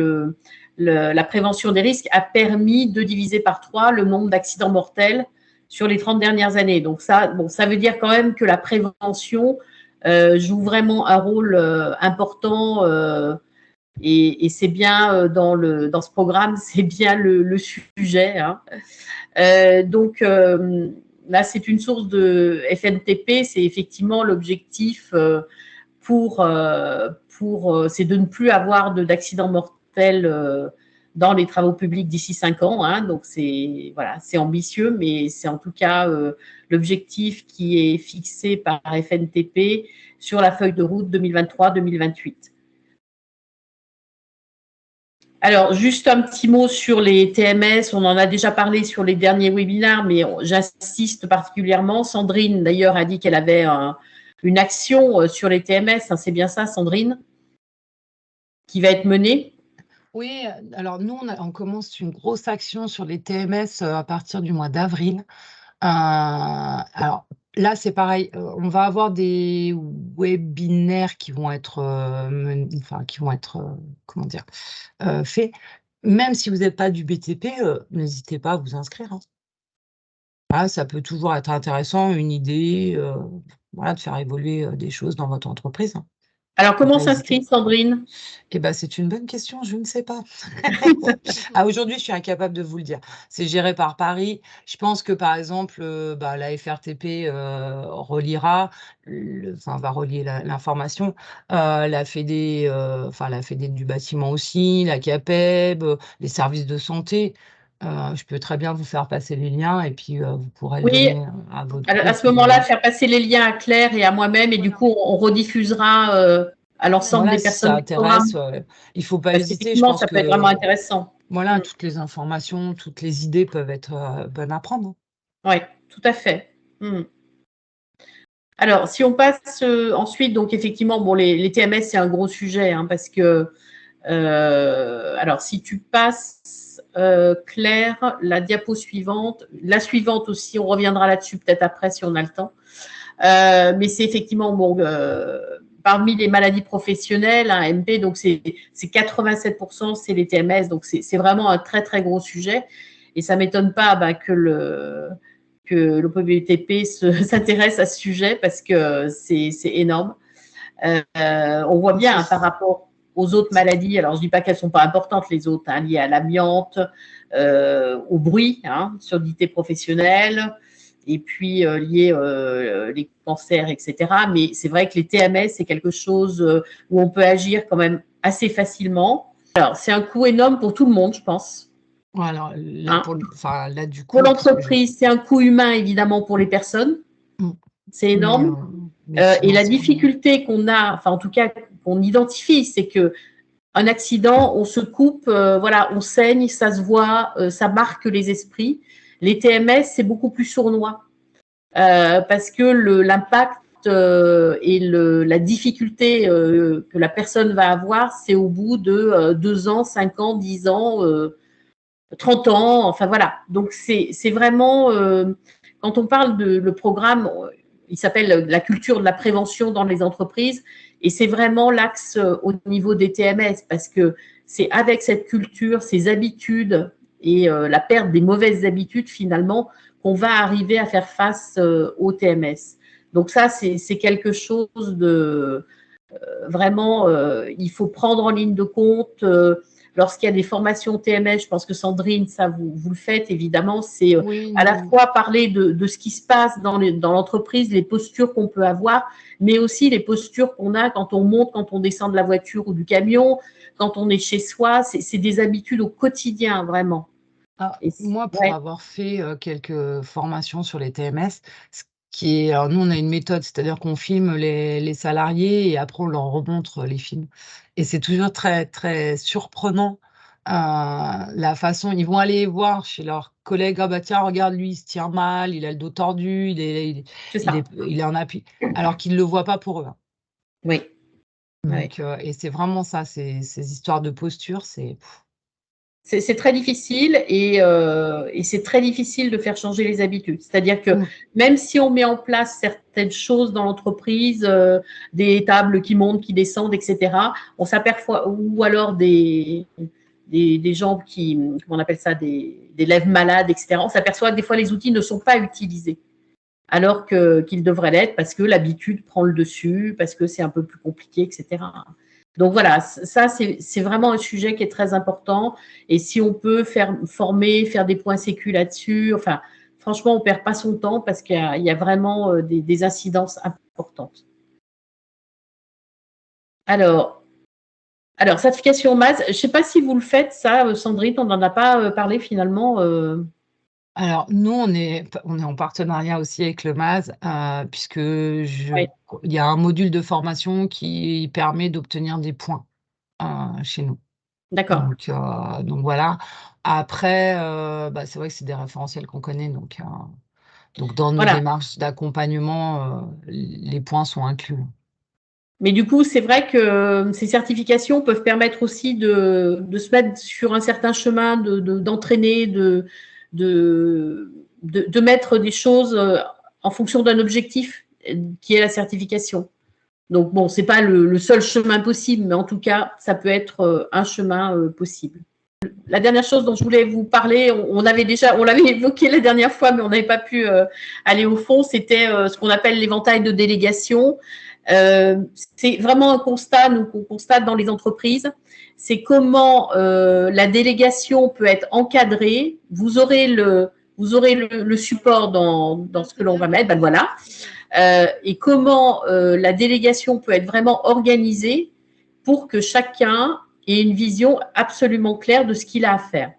Speaker 2: la prévention des risques a permis de diviser par 3 le nombre d'accidents mortels sur les 30 dernières années. Donc ça veut dire quand même que la prévention joue vraiment un rôle important et c'est bien dans ce programme, c'est bien le sujet. Donc là, c'est une source de FNTP, c'est effectivement l'objectif c'est de ne plus avoir d'accidents mortels dans les travaux publics d'ici 5 ans. Donc, c'est ambitieux, mais c'est en tout cas l'objectif qui est fixé par FNTP sur la feuille de route 2023-2028. Alors, juste un petit mot sur les TMS. On en a déjà parlé sur les derniers webinaires, mais j'insiste particulièrement. Sandrine, d'ailleurs, a dit qu'elle avait une action sur les TMS. C'est bien ça, Sandrine, qui va être menée?
Speaker 3: Oui, alors nous, on commence une grosse action sur les TMS à partir du mois d'avril. Alors là, c'est pareil, on va avoir des webinaires qui vont être, comment dire, faits. Même si vous n'êtes pas du BTP, n'hésitez pas à vous inscrire. Voilà, ça peut toujours être intéressant, une idée, de faire évoluer des choses dans votre entreprise.
Speaker 2: Alors, comment s'inscrit, Sandrine?
Speaker 3: Eh ben, c'est une bonne question, je ne sais pas. Aujourd'hui, je suis incapable de vous le dire. C'est géré par Paris. Je pense que, par exemple, la FRTP va relier l'information. La Fédé du bâtiment aussi, la CAPEB, les services de santé. Je peux très bien vous faire passer les liens et puis vous pourrez le donner à votre groupe.
Speaker 2: À ce moment-là, faire passer les liens à Claire et à moi-même, et du coup, on rediffusera à l'ensemble des personnes.
Speaker 3: Si ça intéresse, il ne faut pas hésiter. Je pense
Speaker 2: ça peut être vraiment intéressant.
Speaker 3: Voilà, toutes les informations, toutes les idées peuvent être bonnes à prendre.
Speaker 2: Oui, tout à fait. Alors, si on passe ensuite, donc effectivement, les TMS, c'est un gros sujet, parce que, alors, si tu passes, Claire, la diapo suivante, la suivante aussi, on reviendra là-dessus peut-être après si on a le temps. Mais c'est effectivement, parmi les maladies professionnelles, MP, donc c'est 87%, c'est les TMS, donc c'est vraiment un très, très gros sujet. Et ça ne m'étonne pas que l'OPBTP s'intéresse à ce sujet parce que c'est énorme. On voit bien par rapport aux autres maladies, alors je ne dis pas qu'elles ne sont pas importantes, les autres, liées à l'amiante, au bruit, surdité professionnelle, et puis liées les cancers, etc. Mais c'est vrai que les TMS, c'est quelque chose où on peut agir quand même assez facilement. Alors, c'est un coût énorme pour tout le monde, je pense.
Speaker 3: Alors, là, du coup,
Speaker 2: pour l'entreprise, c'est un coût humain, évidemment, pour les personnes. C'est énorme. Et la difficulté qu'on a, en tout cas, qu'on identifie, c'est que un accident, on se coupe, on saigne, ça se voit, ça marque les esprits. Les TMS, c'est beaucoup plus sournois parce que l'impact et la difficulté que la personne va avoir, c'est au bout de 2 ans, 5 ans, 10 ans, 30 ans, enfin voilà. Donc, c'est vraiment, quand on parle le programme, il s'appelle la culture de la prévention dans les entreprises, et c'est vraiment l'axe au niveau des TMS, parce que c'est avec cette culture, ces habitudes et la perte des mauvaises habitudes, finalement, qu'on va arriver à faire face aux TMS. Donc ça, c'est quelque chose de vraiment, il faut prendre en ligne de compte lorsqu'il y a des formations TMS. Je pense que Sandrine, ça vous le faites évidemment, c'est à la fois parler de ce qui se passe dans l'entreprise, les postures qu'on peut avoir, mais aussi les postures qu'on a quand on monte, quand on descend de la voiture ou du camion, quand on est chez soi. C'est des habitudes au quotidien, vraiment.
Speaker 3: Moi, pour avoir fait quelques formations sur les TMS, alors nous, on a une méthode, c'est-à-dire qu'on filme les salariés et après, on leur remontre les films. Et c'est toujours très, très surprenant la façon, ils vont aller voir chez leurs collègues, ah bah tiens, regarde, lui, il se tient mal, il a le dos tordu,
Speaker 2: C'est ça.
Speaker 3: il est en appui, alors qu'ils ne le voient pas pour eux.
Speaker 2: Oui. Ouais.
Speaker 3: Donc, et c'est vraiment ça, ces histoires de posture, c'est
Speaker 2: C'est très difficile et c'est très difficile de faire changer les habitudes. C'est-à-dire que même si on met en place certaines choses dans l'entreprise, des tables qui montent, qui descendent, etc., on s'aperçoit, ou alors des gens qui, comment on appelle ça, des lèvres malades, etc., on s'aperçoit que des fois les outils ne sont pas utilisés alors qu'ils devraient l'être parce que l'habitude prend le dessus, parce que c'est un peu plus compliqué, etc. Donc voilà, ça c'est vraiment un sujet qui est très important. Et si on peut faire des points sécu là-dessus, enfin, franchement, on ne perd pas son temps parce qu'il y a vraiment des incidences importantes. Alors, certification MAS, je ne sais pas si vous le faites, ça, Sandrine, on n'en a pas parlé finalement.
Speaker 3: Alors, nous, on est en partenariat aussi avec le MAS, puisque
Speaker 2: Ouais.
Speaker 3: il y a un module de formation qui permet d'obtenir des points chez nous.
Speaker 2: D'accord.
Speaker 3: Donc voilà. Après, c'est vrai que c'est des référentiels qu'on connaît, donc dans nos
Speaker 2: Voilà.
Speaker 3: démarches d'accompagnement, les points sont inclus.
Speaker 2: Mais du coup, c'est vrai que ces certifications peuvent permettre aussi de se mettre sur un certain chemin, d'entraîner, de mettre des choses en fonction d'un objectif qui est la certification. Donc bon, c'est pas le seul chemin possible, mais en tout cas, ça peut être un chemin possible. La dernière chose dont je voulais vous parler, on l'avait évoqué la dernière fois, mais on n'avait pas pu aller au fond, c'était ce qu'on appelle l'éventail de délégation. C'est vraiment un constat qu'on constate dans les entreprises, c'est comment la délégation peut être encadrée. Vous aurez le support dans ce que l'on va mettre, ben voilà. Et comment la délégation peut être vraiment organisée pour que chacun ait une vision absolument claire de ce qu'il a à faire.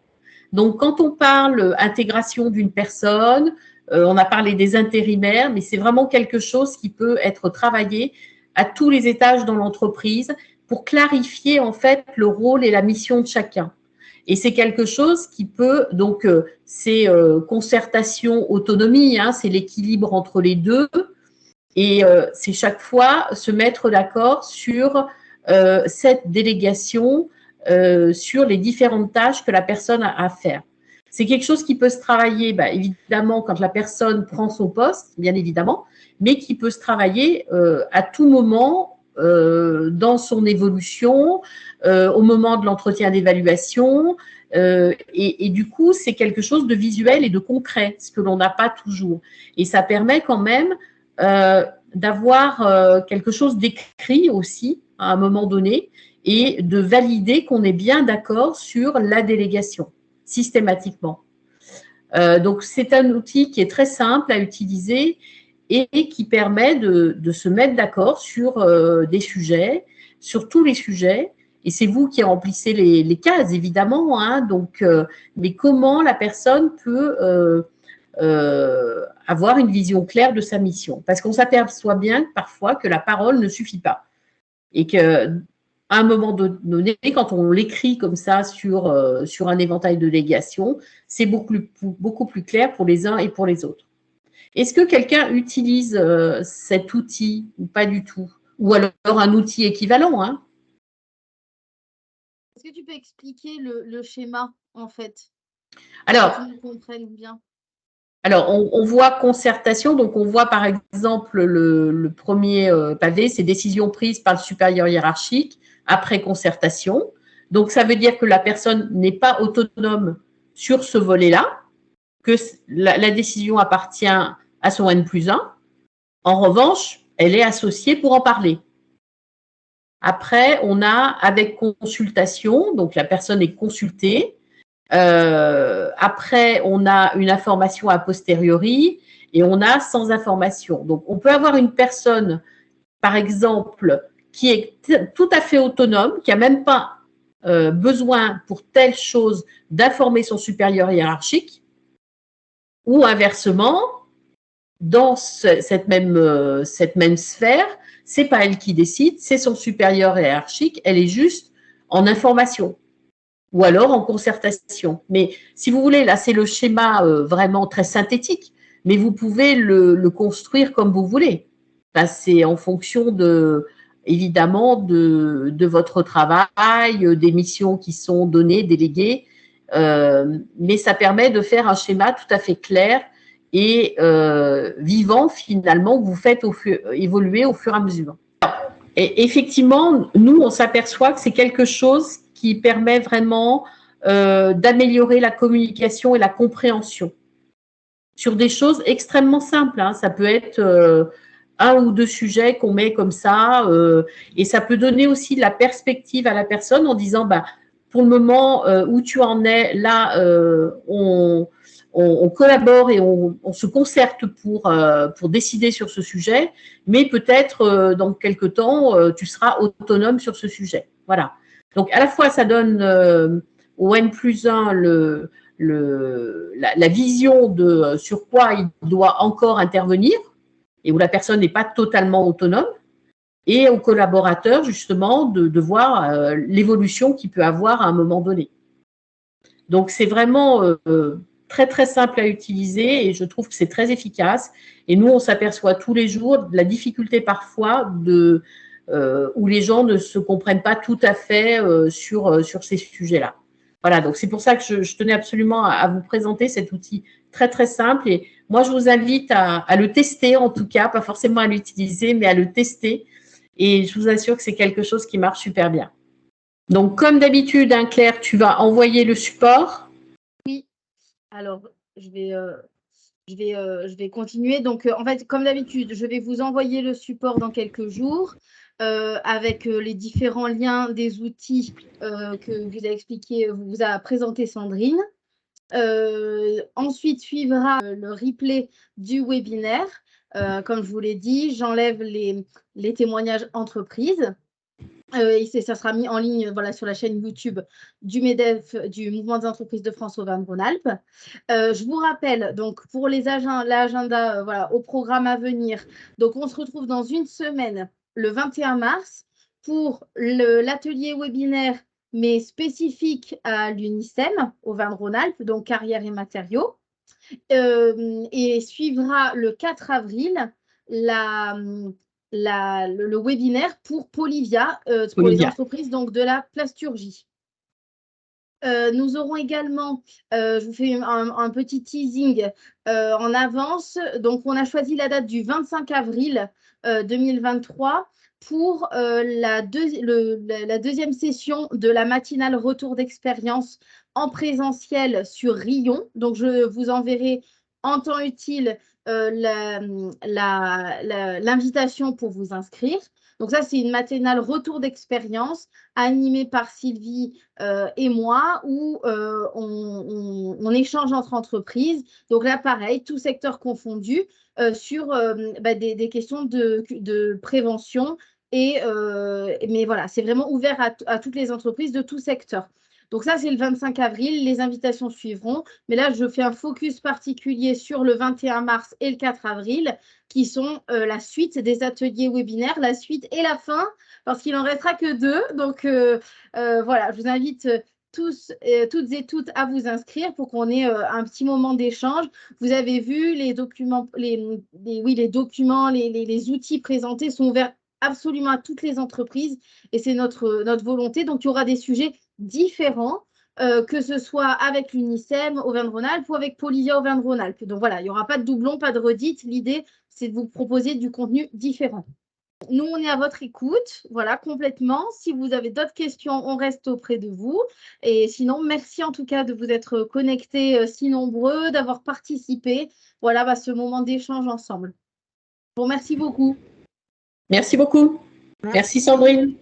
Speaker 2: Donc, quand on parle intégration d'une personne, on a parlé des intérimaires, mais c'est vraiment quelque chose qui peut être travaillé à tous les étages dans l'entreprise pour clarifier en fait le rôle et la mission de chacun. Et c'est quelque chose qui peut, donc, c'est concertation, autonomie, hein, c'est l'équilibre entre les deux. Et c'est chaque fois se mettre d'accord sur cette délégation, sur les différentes tâches que la personne a à faire. C'est quelque chose qui peut se travailler, évidemment, quand la personne prend son poste, bien évidemment, mais qui peut se travailler à tout moment dans son évolution, au moment de l'entretien d'évaluation. Et du coup, c'est quelque chose de visuel et de concret, ce que l'on n'a pas toujours. Et ça permet quand même d'avoir quelque chose d'écrit aussi à un moment donné et de valider qu'on est bien d'accord sur la délégation systématiquement. Donc, c'est un outil qui est très simple à utiliser et qui permet de se mettre d'accord sur des sujets, sur tous les sujets. Et c'est vous qui remplissez les cases, évidemment. Hein, donc, mais comment la personne peut avoir une vision claire de sa mission. Parce qu'on s'aperçoit bien parfois que la parole ne suffit pas. Et qu'à un moment donné, quand on l'écrit comme ça sur un éventail de délégation, c'est beaucoup plus clair pour les uns et pour les autres. Est-ce que quelqu'un utilise cet outil ou pas du tout? Ou alors un outil équivalent, hein?
Speaker 1: Est-ce que tu peux expliquer le schéma, en fait?
Speaker 2: Alors,
Speaker 1: que tout le monde comprenne bien.
Speaker 2: Alors, on voit concertation, donc on voit par exemple le premier pavé, c'est décision prise par le supérieur hiérarchique après concertation. Donc, ça veut dire que la personne n'est pas autonome sur ce volet-là, que la décision appartient à son N+1. En revanche, elle est associée pour en parler. Après, on a avec consultation, donc la personne est consultée. Après, on a une information a posteriori et on a sans information. Donc, on peut avoir une personne, par exemple, qui est tout à fait autonome, qui n'a même pas besoin pour telle chose d'informer son supérieur hiérarchique, ou inversement, dans cette même sphère, c'est pas elle qui décide, c'est son supérieur hiérarchique, elle est juste en information. ou alors en concertation. Mais si vous voulez, là, c'est le schéma vraiment très synthétique, mais vous pouvez le construire comme vous voulez. Enfin, c'est en fonction évidemment de votre travail, des missions qui sont données, déléguées, mais ça permet de faire un schéma tout à fait clair et vivant finalement, que vous faites évoluer au fur et à mesure. Et effectivement, nous, on s'aperçoit que c'est quelque chose qui permet vraiment d'améliorer la communication et la compréhension sur des choses extrêmement simples. Hein. Ça peut être un ou deux sujets qu'on met comme ça, et ça peut donner aussi de la perspective à la personne en disant, bah, pour le moment où tu en es, là, on collabore et on se concerte pour décider sur ce sujet, mais peut-être dans quelques temps, tu seras autonome sur ce sujet. Voilà. Donc, à la fois, ça donne au N+1 la vision de sur quoi il doit encore intervenir et où la personne n'est pas totalement autonome, et aux collaborateurs, justement, de voir l'évolution qu'il peut avoir à un moment donné. Donc, c'est vraiment très, très simple à utiliser et je trouve que c'est très efficace. Et nous, on s'aperçoit tous les jours de la difficulté parfois où les gens ne se comprennent pas tout à fait sur ces sujets-là. Voilà, donc c'est pour ça que je tenais absolument à vous présenter cet outil très, très simple. Et moi, je vous invite à le tester, en tout cas, pas forcément à l'utiliser, mais à le tester. Et je vous assure que c'est quelque chose qui marche super bien. Donc, comme d'habitude, hein, Claire, tu vas envoyer le support.
Speaker 1: Oui, alors je vais continuer. Donc, en fait, comme d'habitude, je vais vous envoyer le support dans quelques jours avec les différents liens des outils que vous a présenté Sandrine. Ensuite suivra le replay du webinaire. Comme je vous l'ai dit, j'enlève les témoignages entreprises. Et ça sera mis en ligne voilà, sur la chaîne YouTube du MEDEF, du Mouvement des entreprises de France Auvergne-Rhône-Alpes. Je vous rappelle, donc pour l'agenda voilà, au programme à venir, donc on se retrouve dans une semaine, le 21 mars, pour l'atelier webinaire, mais spécifique à l'UNICEM, Auvergne-Rhône-Alpes, donc carrière et matériaux. Et suivra le 4 avril le webinaire pour Polivia, pour les entreprises donc, de la plasturgie. Nous aurons également, je vous fais un petit teasing en avance. Donc, on a choisi la date du 25 avril 2023 pour la deuxième session de la matinale retour d'expérience en présentiel sur Rion. Donc, je vous enverrai en temps utile l'invitation pour vous inscrire. Donc ça, c'est une matinale retour d'expérience animée par Sylvie et moi, où on échange entre entreprises. Donc là, pareil, tout secteur confondu, sur des questions de prévention. Mais voilà, c'est vraiment ouvert à toutes les entreprises de tout secteur. Donc ça, c'est le 25 avril. Les invitations suivront. Mais là, je fais un focus particulier sur le 21 mars et le 4 avril, qui sont la suite des ateliers webinaires, la suite et la fin, parce qu'il n'en restera que 2. Donc, voilà, je vous invite toutes et toutes à vous inscrire pour qu'on ait un petit moment d'échange. Vous avez vu, les documents, les outils présentés sont ouverts absolument à toutes les entreprises et c'est notre volonté. Donc, il y aura des sujets différents, que ce soit avec l'UNICEM Auvergne-Rhône-Alpes ou avec Polivia Auvergne-Rhône-Alpes. Donc voilà, il n'y aura pas de doublon, pas de redite. L'idée, c'est de vous proposer du contenu différent. Nous, on est à votre écoute, voilà, complètement. Si vous avez d'autres questions, on reste auprès de vous. Et sinon, merci en tout cas de vous être connectés si nombreux, d'avoir participé voilà, à ce moment d'échange ensemble. Bon, merci beaucoup.
Speaker 2: Merci beaucoup. Merci Sandrine.